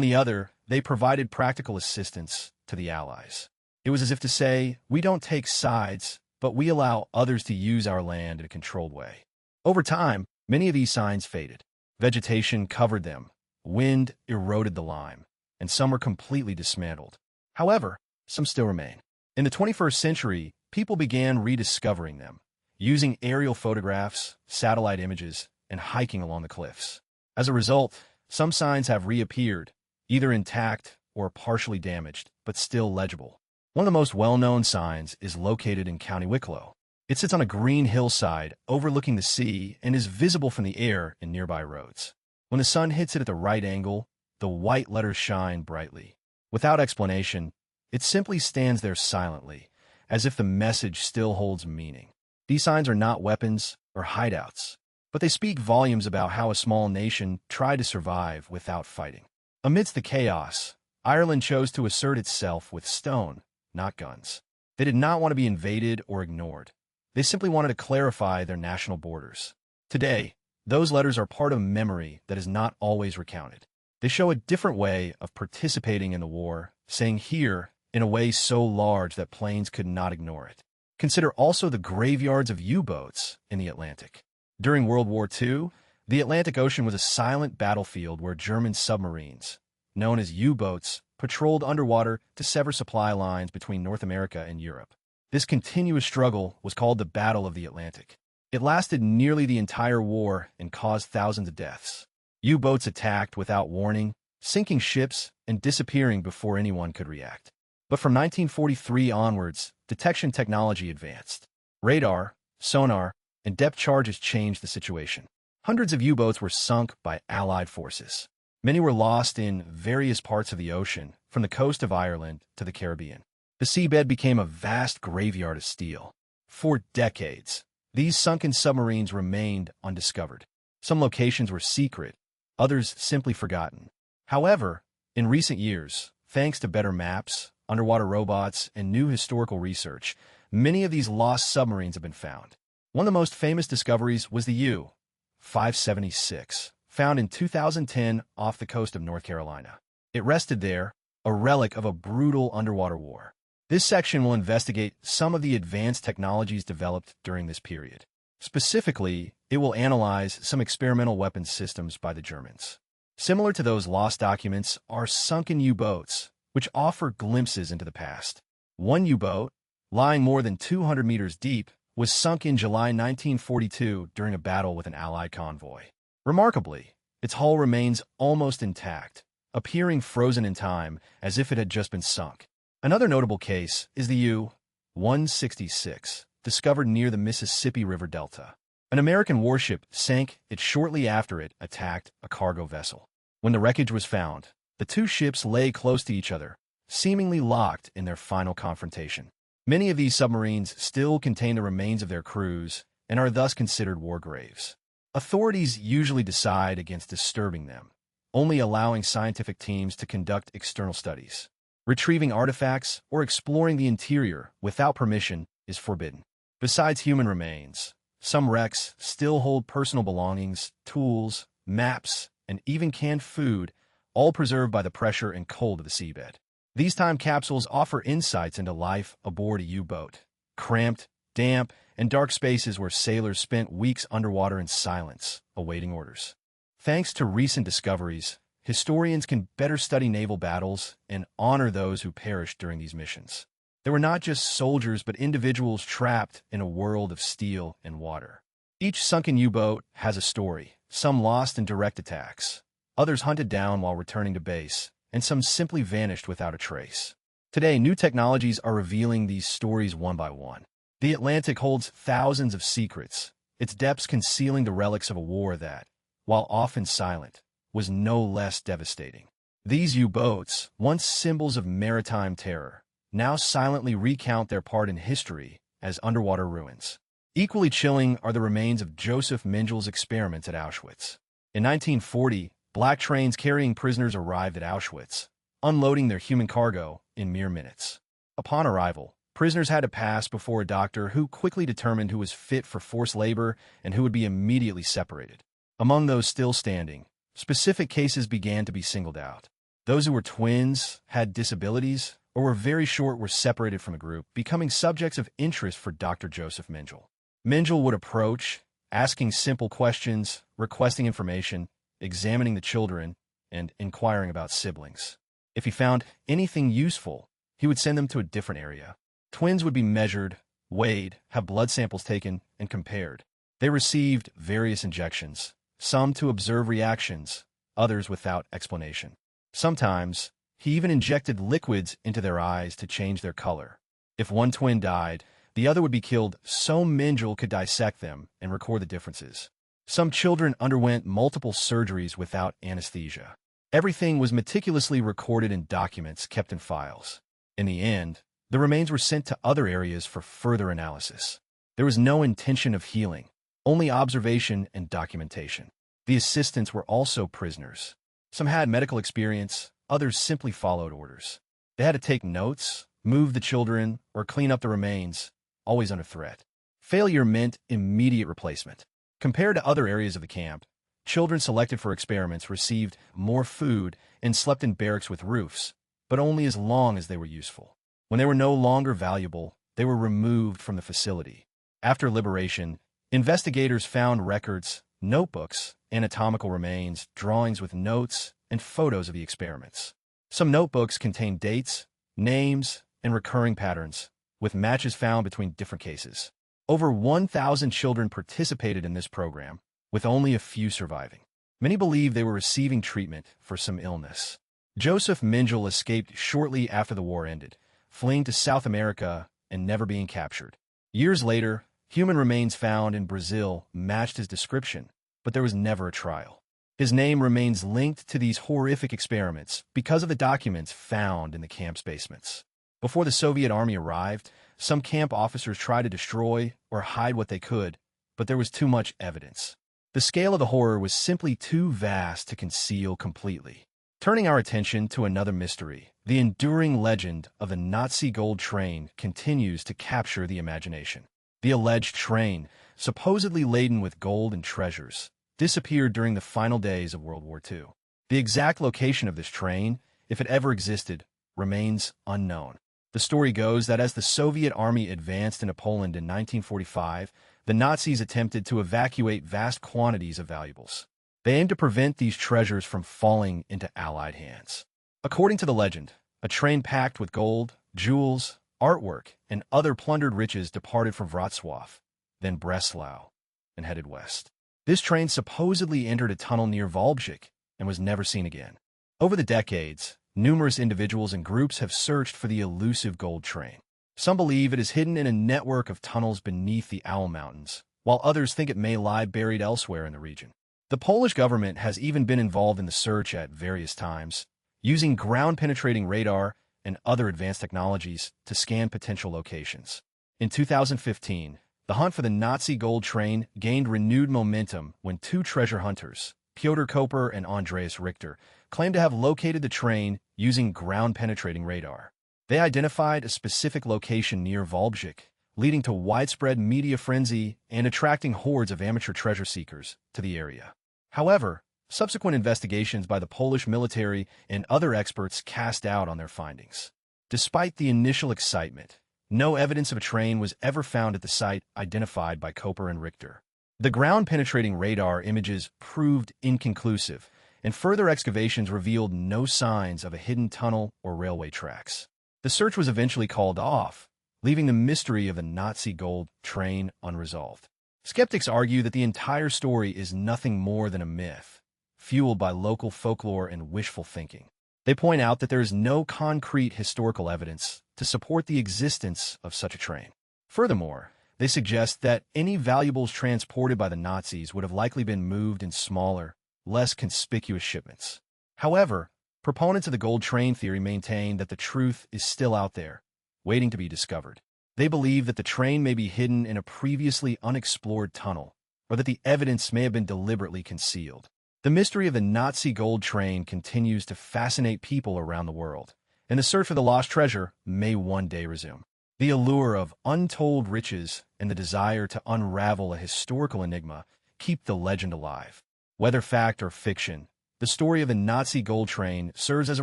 the other, they provided practical assistance to the Allies. It was as if to say, we don't take sides, but we allow others to use our land in a controlled way. Over time, many of these signs faded. Vegetation covered them, wind eroded the lime, and some were completely dismantled. However, some still remain. In the 21st century, people began rediscovering them, using aerial photographs, satellite images, and hiking along the cliffs. As a result, some signs have reappeared, either intact or partially damaged, but still legible. One of the most well-known signs is located in County Wicklow. It sits on a green hillside overlooking the sea and is visible from the air in nearby roads. When the sun hits it at the right angle, the white letters shine brightly. Without explanation, it simply stands there silently, as if the message still holds meaning. These signs are not weapons or hideouts, but they speak volumes about how a small nation tried to survive without fighting. Amidst the chaos, Ireland chose to assert itself with stone, not guns. They did not want to be invaded or ignored. They simply wanted to clarify their national borders. Today, those letters are part of memory that is not always recounted. They show a different way of participating in the war, saying here in a way so large that planes could not ignore it. Consider also the graveyards of U-boats in the Atlantic. During World War II, the Atlantic Ocean was a silent battlefield where German submarines, known as U-boats, patrolled underwater to sever supply lines between North America and Europe. This continuous struggle was called the Battle of the Atlantic. It lasted nearly the entire war and caused thousands of deaths. U-boats attacked without warning, sinking ships and disappearing before anyone could react. But from 1943 onwards, detection technology advanced. Radar, sonar, and depth charges changed the situation. Hundreds of U-boats were sunk by Allied forces. Many were lost in various parts of the ocean, from the coast of Ireland to the Caribbean. The seabed became a vast graveyard of steel. For decades, these sunken submarines remained undiscovered. Some locations were secret, others simply forgotten. However, in recent years, thanks to better maps, underwater robots, and new historical research, many of these lost submarines have been found. One of the most famous discoveries was the U-576, found in 2010 off the coast of North Carolina. It rested there, a relic of a brutal underwater war. This section will investigate some of the advanced technologies developed during this period. Specifically, it will analyze some experimental weapons systems by the Germans. Similar to those lost documents are sunken U-boats, which offer glimpses into the past. One U-boat, lying more than 200 meters deep, was sunk in July 1942 during a battle with an Allied convoy. Remarkably, its hull remains almost intact, appearing frozen in time as if it had just been sunk. Another notable case is the U-166, discovered near the Mississippi River Delta. An American warship sank it shortly after it attacked a cargo vessel. When the wreckage was found, the two ships lay close to each other, seemingly locked in their final confrontation. Many of these submarines still contain the remains of their crews and are thus considered war graves. Authorities usually decide against disturbing them, only allowing scientific teams to conduct external studies. Retrieving artifacts or exploring the interior without permission is forbidden. Besides human remains, Some wrecks still hold personal belongings, tools, maps, and even canned food, all preserved by the pressure and cold of the seabed. These time capsules offer insights into life aboard a U-boat. Cramped, damp, and dark spaces where sailors spent weeks underwater in silence, awaiting orders. Thanks to recent discoveries, historians can better study naval battles and honor those who perished during these missions. They were not just soldiers, but individuals trapped in a world of steel and water. Each sunken U-boat has a story, some lost in direct attacks, others hunted down while returning to base, and some simply vanished without a trace. Today, new technologies are revealing these stories one by one. The Atlantic holds thousands of secrets, its depths concealing the relics of a war that, while often silent, was no less devastating. These U-boats, once symbols of maritime terror, now silently recount their part in history as underwater ruins. Equally chilling are the remains of Josef Mengele's experiments at Auschwitz. In 1940, black trains carrying prisoners arrived at Auschwitz, unloading their human cargo in mere minutes. Upon arrival, prisoners had to pass before a doctor who quickly determined who was fit for forced labor and who would be immediately separated. Among those still standing, specific cases began to be singled out. Those who were twins, had disabilities, or were very short were separated from the group, becoming subjects of interest for Dr. Josef Mengele. Mengele would approach, asking simple questions, requesting information, examining the children, and inquiring about siblings. If he found anything useful, he would send them to a different area. Twins would be measured, weighed, have blood samples taken, and compared. They received various injections, some to observe reactions, others without explanation. Sometimes, he even injected liquids into their eyes to change their color. If one twin died, the other would be killed so Mengele could dissect them and record the differences. Some children underwent multiple surgeries without anesthesia. Everything was meticulously recorded in documents kept in files. In the end, the remains were sent to other areas for further analysis. There was no intention of healing, only observation and documentation. The assistants were also prisoners. Some had medical experience, others simply followed orders. They had to take notes, move the children, or clean up the remains, always under threat. Failure meant immediate replacement. Compared to other areas of the camp, children selected for experiments received more food and slept in barracks with roofs, but only as long as they were useful. When they were no longer valuable, they were removed from the facility. After liberation, investigators found records, notebooks, anatomical remains, drawings with notes, and photos of the experiments. Some notebooks contain dates, names, and recurring patterns, with matches found between different cases. Over 1,000 children participated in this program, with only a few surviving. Many believe they were receiving treatment for some illness. Josef Mengele escaped shortly after the war ended, fleeing to South America and never being captured. Years later, human remains found in Brazil matched his description, but there was never a trial. His name remains linked to these horrific experiments because of the documents found in the camp's basements. Before the Soviet army arrived, some camp officers tried to destroy or hide what they could, but there was too much evidence. The scale of the horror was simply too vast to conceal completely. Turning our attention to another mystery, the enduring legend of the Nazi gold train continues to capture the imagination. The alleged train, supposedly laden with gold and treasures, disappeared during the final days of World War II. The exact location of this train, if it ever existed, remains unknown. The story goes that as the Soviet army advanced into Poland in 1945, the Nazis attempted to evacuate vast quantities of valuables. They aimed to prevent these treasures from falling into Allied hands. According to the legend, a train packed with gold, jewels, artwork, and other plundered riches departed from Wrocław, then Breslau, and headed west. This train supposedly entered a tunnel near Wałbrzych and was never seen again. Over the decades, numerous individuals and groups have searched for the elusive gold train. Some believe it is hidden in a network of tunnels beneath the Owl Mountains, while others think it may lie buried elsewhere in the region. The Polish government has even been involved in the search at various times, using ground-penetrating radar and other advanced technologies to scan potential locations. In 2015, the hunt for the Nazi gold train gained renewed momentum when two treasure hunters, Piotr Koper and Andreas Richter, claimed to have located the train using ground-penetrating radar. They identified a specific location near Wałbrzych, leading to widespread media frenzy and attracting hordes of amateur treasure seekers to the area. However, subsequent investigations by the Polish military and other experts cast doubt on their findings. Despite the initial excitement, no evidence of a train was ever found at the site identified by Koper and Richter. The ground-penetrating radar images proved inconclusive, and further excavations revealed no signs of a hidden tunnel or railway tracks. The search was eventually called off, leaving the mystery of the Nazi gold train unresolved. Skeptics argue that the entire story is nothing more than a myth, fueled by local folklore and wishful thinking. They point out that there is no concrete historical evidence to support the existence of such a train. Furthermore, they suggest that any valuables transported by the Nazis would have likely been moved in smaller, less conspicuous shipments. However, proponents of the gold train theory maintain that the truth is still out there, waiting to be discovered. They believe that the train may be hidden in a previously unexplored tunnel, or that the evidence may have been deliberately concealed. The mystery of the Nazi gold train continues to fascinate people around the world, and the search for the lost treasure may one day resume. The allure of untold riches and the desire to unravel a historical enigma keep the legend alive. Whether fact or fiction, the story of the Nazi gold train serves as a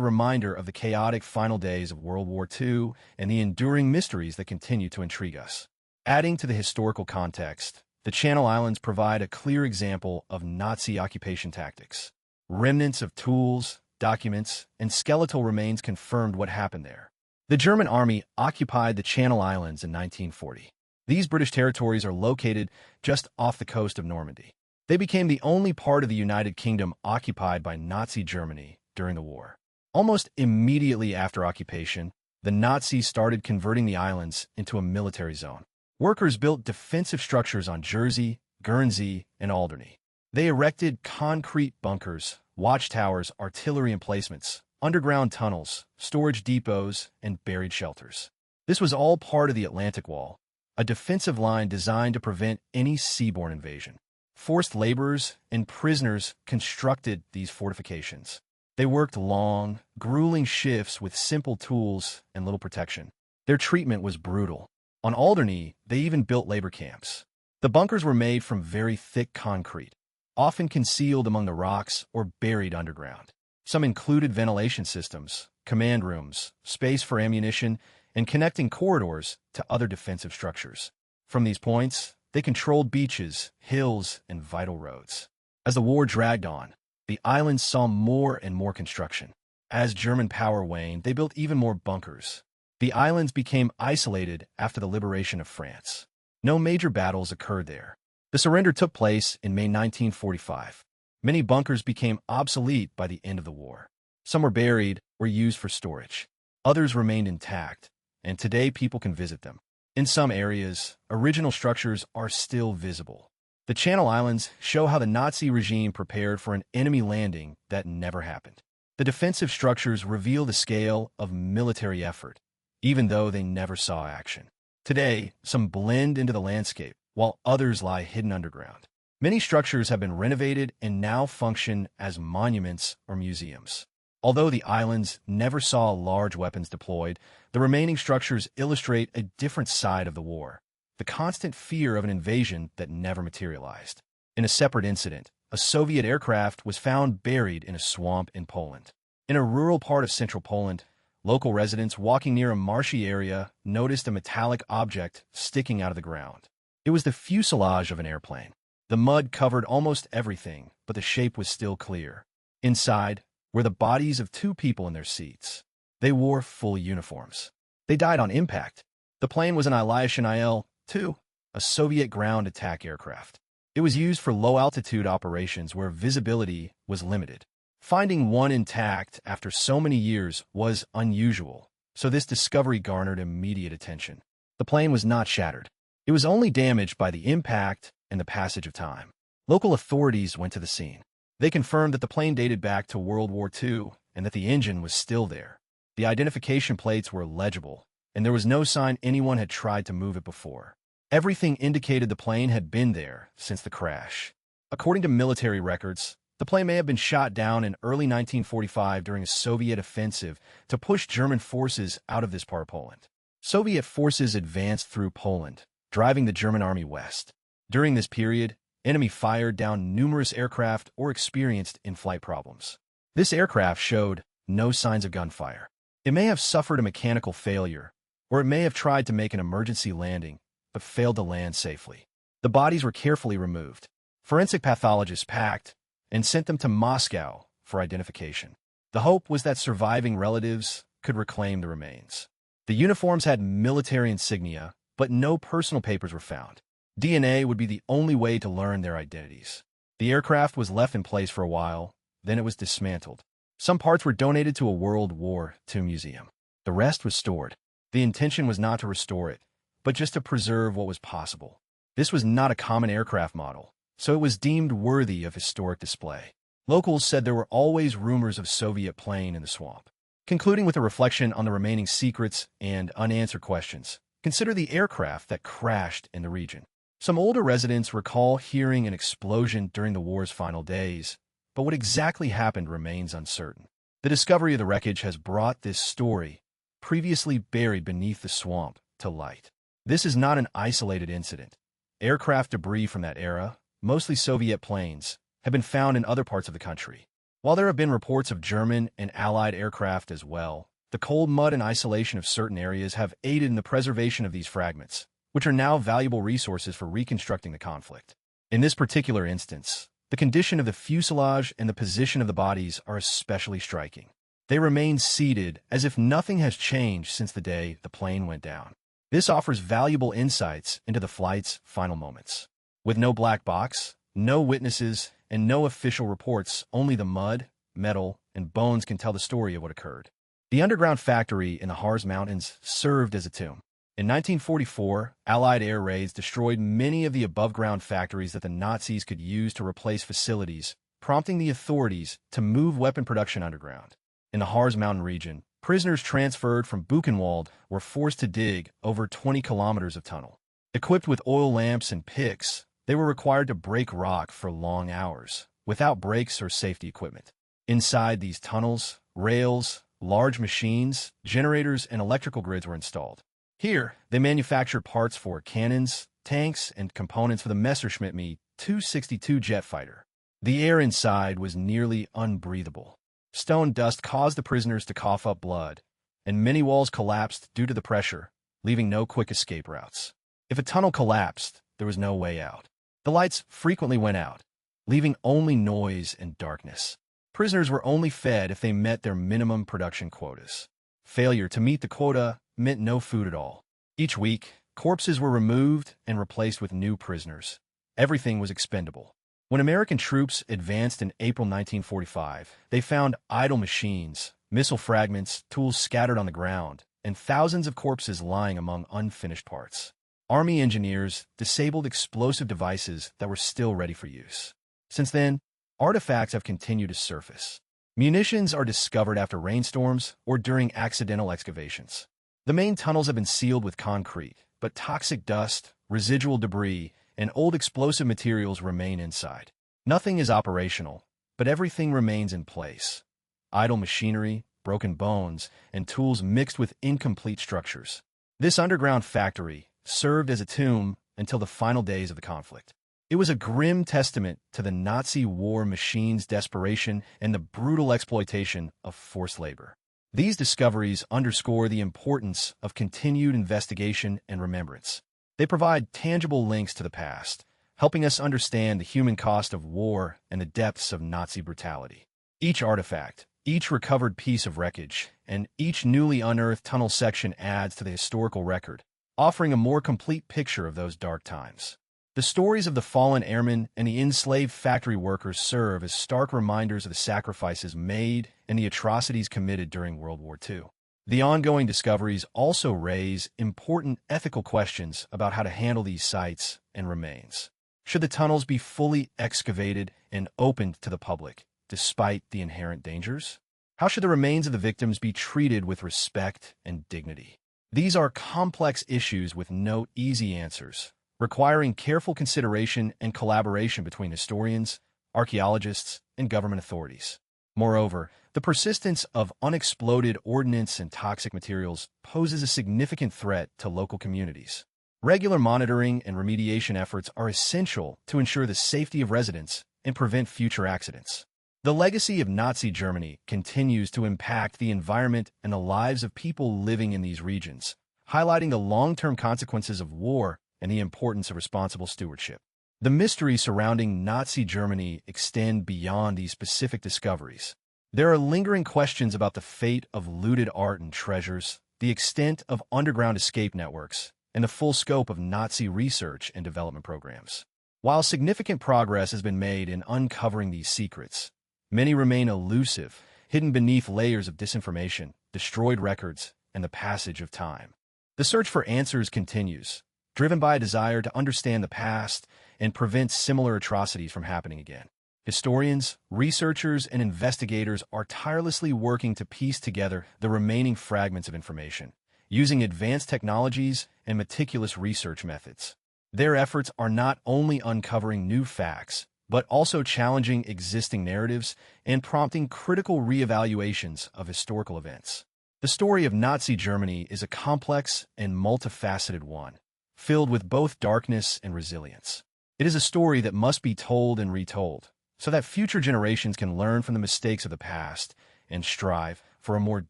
reminder of the chaotic final days of World War II and the enduring mysteries that continue to intrigue us. Adding to the historical context, the Channel Islands provide a clear example of Nazi occupation tactics. Remnants of tools, documents, and skeletal remains confirmed what happened there. The German army occupied the Channel Islands in 1940. These British territories are located just off the coast of Normandy. They became the only part of the United Kingdom occupied by Nazi Germany during the war. Almost immediately after occupation, the Nazis started converting the islands into a military zone. Workers built defensive structures on Jersey, Guernsey, and Alderney. They erected concrete bunkers, watchtowers, artillery emplacements, underground tunnels, storage depots, and buried shelters. This was all part of the Atlantic Wall, a defensive line designed to prevent any seaborne invasion. Forced laborers and prisoners constructed these fortifications. They worked long, grueling shifts with simple tools and little protection. Their treatment was brutal. On Alderney, they even built labor camps. The bunkers were made from very thick concrete, often concealed among the rocks or buried underground. Some included ventilation systems, command rooms, space for ammunition, and connecting corridors to other defensive structures. From these points, they controlled beaches, hills, and vital roads. As the war dragged on, the islands saw more and more construction. As German power waned, they built even more bunkers. The islands became isolated after the liberation of France. No major battles occurred there. The surrender took place in May 1945. Many bunkers became obsolete by the end of the war. Some were buried or used for storage. Others remained intact, and today people can visit them. In some areas, original structures are still visible. The Channel Islands show how the Nazi regime prepared for an enemy landing that never happened. The defensive structures reveal the scale of military effort, even though they never saw action. Today, some blend into the landscape, while others lie hidden underground. Many structures have been renovated and now function as monuments or museums. Although the islands never saw large weapons deployed, the remaining structures illustrate a different side of the war, the constant fear of an invasion that never materialized. In a separate incident, a Soviet aircraft was found buried in a swamp in Poland. In a rural part of central Poland, local residents walking near a marshy area noticed a metallic object sticking out of the ground. It was the fuselage of an airplane. The mud covered almost everything, but the shape was still clear. Inside were the bodies of two people in their seats. They wore full uniforms. They died on impact. The plane was an Ilyushin Il-2, a Soviet ground attack aircraft. It was used for low-altitude operations where visibility was limited. Finding one intact after so many years was unusual, so this discovery garnered immediate attention. The plane was not shattered. It was only damaged by the impact and the passage of time. Local authorities went to the scene. They confirmed that the plane dated back to World War II and that the engine was still there. The identification plates were legible, and there was no sign anyone had tried to move it before. Everything indicated the plane had been there since the crash. According to military records, the plane may have been shot down in early 1945 during a Soviet offensive to push German forces out of this part of Poland. Soviet forces advanced through Poland, driving the German army west. During this period, enemy fired down numerous aircraft or experienced in-flight problems. This aircraft showed no signs of gunfire. It may have suffered a mechanical failure, or it may have tried to make an emergency landing, but failed to land safely. The bodies were carefully removed. Forensic pathologists packed and sent them to Moscow for identification. The hope was that surviving relatives could reclaim the remains. The uniforms had military insignia, but no personal papers were found. DNA would be the only way to learn their identities. The aircraft was left in place for a while, then it was dismantled. Some parts were donated to a World War II museum. The rest was stored. The intention was not to restore it, but just to preserve what was possible. This was not a common aircraft model, so it was deemed worthy of historic display. Locals said there were always rumors of Soviet plane in the swamp. Concluding with a reflection on the remaining secrets and unanswered questions, consider the aircraft that crashed in the region. Some older residents recall hearing an explosion during the war's final days, but what exactly happened remains uncertain. The discovery of the wreckage has brought this story, previously buried beneath the swamp, to light. This is not an isolated incident. Aircraft debris from that era, mostly Soviet planes, have been found in other parts of the country. While there have been reports of German and Allied aircraft as well, the cold mud and isolation of certain areas have aided in the preservation of these fragments, which are now valuable resources for reconstructing the conflict. In this particular instance, the condition of the fuselage and the position of the bodies are especially striking. They remain seated as if nothing has changed since the day the plane went down. This offers valuable insights into the flight's final moments. With no black box, no witnesses, and no official reports, only the mud, metal, and bones can tell the story of what occurred. The underground factory in the Harz Mountains served as a tomb. In 1944, Allied air raids destroyed many of the above-ground factories that the Nazis could use to replace facilities, prompting the authorities to move weapon production underground. In the Harz Mountain region, prisoners transferred from Buchenwald were forced to dig over 20 kilometers of tunnel. Equipped with oil lamps and picks, they were required to break rock for long hours, without brakes or safety equipment. Inside these tunnels, rails, large machines, generators, and electrical grids were installed. Here, they manufactured parts for cannons, tanks, and components for the Messerschmitt Me-262 jet fighter. The air inside was nearly unbreathable. Stone dust caused the prisoners to cough up blood, and many walls collapsed due to the pressure, leaving no quick escape routes. If a tunnel collapsed, there was no way out. The lights frequently went out, leaving only noise and darkness. Prisoners were only fed if they met their minimum production quotas. Failure to meet the quota meant no food at all. Each week, corpses were removed and replaced with new prisoners. Everything was expendable. When American troops advanced in April 1945, they found idle machines, missile fragments, tools scattered on the ground, and thousands of corpses lying among unfinished parts. Army engineers disabled explosive devices that were still ready for use. Since then, artifacts have continued to surface. Munitions are discovered after rainstorms or during accidental excavations. The main tunnels have been sealed with concrete, but toxic dust, residual debris, and old explosive materials remain inside. Nothing is operational, but everything remains in place. Idle machinery, broken bones, and tools mixed with incomplete structures. This underground factory served as a tomb until the final days of the conflict. It was a grim testament to the Nazi war machine's desperation and the brutal exploitation of forced labor. These discoveries underscore the importance of continued investigation and remembrance. They provide tangible links to the past, helping us understand the human cost of war and the depths of Nazi brutality. Each artifact, each recovered piece of wreckage, and each newly unearthed tunnel section adds to the historical record, offering a more complete picture of those dark times. The stories of the fallen airmen and the enslaved factory workers serve as stark reminders of the sacrifices made and the atrocities committed during World War II. The ongoing discoveries also raise important ethical questions about how to handle these sites and remains. Should the tunnels be fully excavated and opened to the public, despite the inherent dangers? How should the remains of the victims be treated with respect and dignity? These are complex issues with no easy answers, requiring careful consideration and collaboration between historians, archaeologists, and government authorities. Moreover, the persistence of unexploded ordnance and toxic materials poses a significant threat to local communities. Regular monitoring and remediation efforts are essential to ensure the safety of residents and prevent future accidents. The legacy of Nazi Germany continues to impact the environment and the lives of people living in these regions, highlighting the long-term consequences of war and the importance of responsible stewardship. The mysteries surrounding Nazi Germany extend beyond these specific discoveries. There are lingering questions about the fate of looted art and treasures, the extent of underground escape networks, and the full scope of Nazi research and development programs. While significant progress has been made in uncovering these secrets, many remain elusive, hidden beneath layers of disinformation, destroyed records, and the passage of time. The search for answers continues, driven by a desire to understand the past and prevent similar atrocities from happening again. Historians, researchers, and investigators are tirelessly working to piece together the remaining fragments of information, using advanced technologies and meticulous research methods. Their efforts are not only uncovering new facts, but also challenging existing narratives and prompting critical reevaluations of historical events. The story of Nazi Germany is a complex and multifaceted one, filled with both darkness and resilience. It is a story that must be told and retold, so that future generations can learn from the mistakes of the past and strive for a more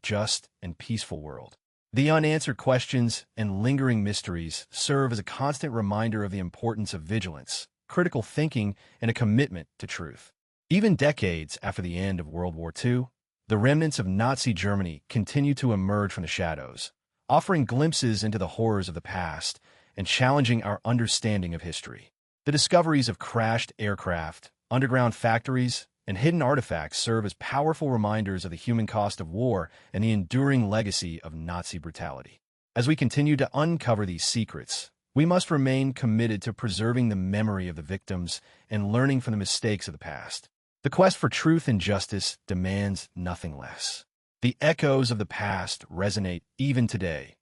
just and peaceful world. The unanswered questions and lingering mysteries serve as a constant reminder of the importance of vigilance, critical thinking, and a commitment to truth. Even decades after the end of World War II, the remnants of Nazi Germany continue to emerge from the shadows, offering glimpses into the horrors of the past and challenging our understanding of history. The discoveries of crashed aircraft, underground factories, and hidden artifacts serve as powerful reminders of the human cost of war and the enduring legacy of Nazi brutality. As we continue to uncover these secrets, we must remain committed to preserving the memory of the victims and learning from the mistakes of the past. The quest for truth and justice demands nothing less. The echoes of the past resonate even today,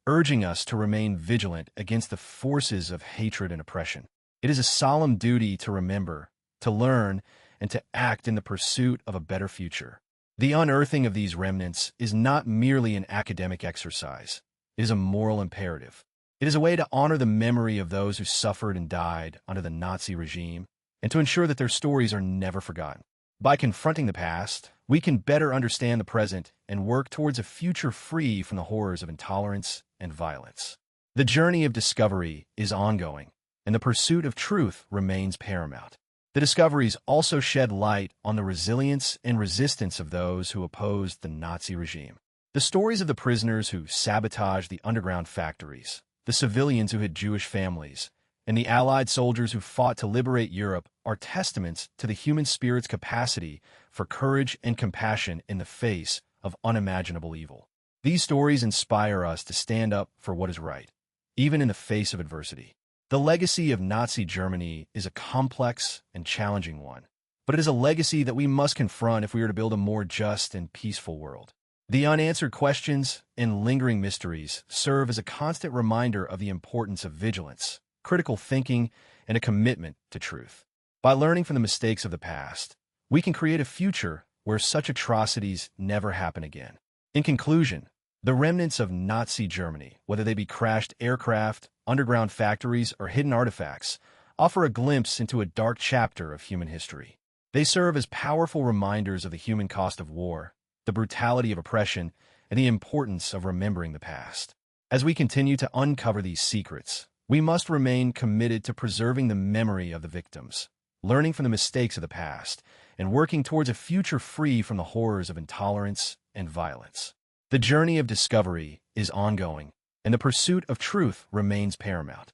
urging us to remain vigilant against the forces of hatred and oppression. It is a solemn duty to remember, to learn, and to act in the pursuit of a better future. The unearthing of these remnants is not merely an academic exercise. It is a moral imperative. It is a way to honor the memory of those who suffered and died under the Nazi regime, and to ensure that their stories are never forgotten. By confronting the past, we can better understand the present and work towards a future free from the horrors of intolerance and violence. The journey of discovery is ongoing, and the pursuit of truth remains paramount. The discoveries also shed light on the resilience and resistance of those who opposed the Nazi regime. The stories of the prisoners who sabotaged the underground factories, the civilians who had Jewish families, and the Allied soldiers who fought to liberate Europe are testaments to the human spirit's capacity for courage and compassion in the face of unimaginable evil. These stories inspire us to stand up for what is right, even in the face of adversity. The legacy of Nazi Germany is a complex and challenging one, but it is a legacy that we must confront if we are to build a more just and peaceful world. The unanswered questions and lingering mysteries serve as a constant reminder of the importance of vigilance, critical thinking, and a commitment to truth. By learning from the mistakes of the past, we can create a future where such atrocities never happen again. In conclusion, the remnants of Nazi Germany, whether they be crashed aircraft, underground factories, or hidden artifacts, offer a glimpse into a dark chapter of human history. They serve as powerful reminders of the human cost of war, the brutality of oppression, and the importance of remembering the past. As we continue to uncover these secrets, we must remain committed to preserving the memory of the victims, learning from the mistakes of the past, and working towards a future free from the horrors of intolerance and violence. The journey of discovery is ongoing, and the pursuit of truth remains paramount.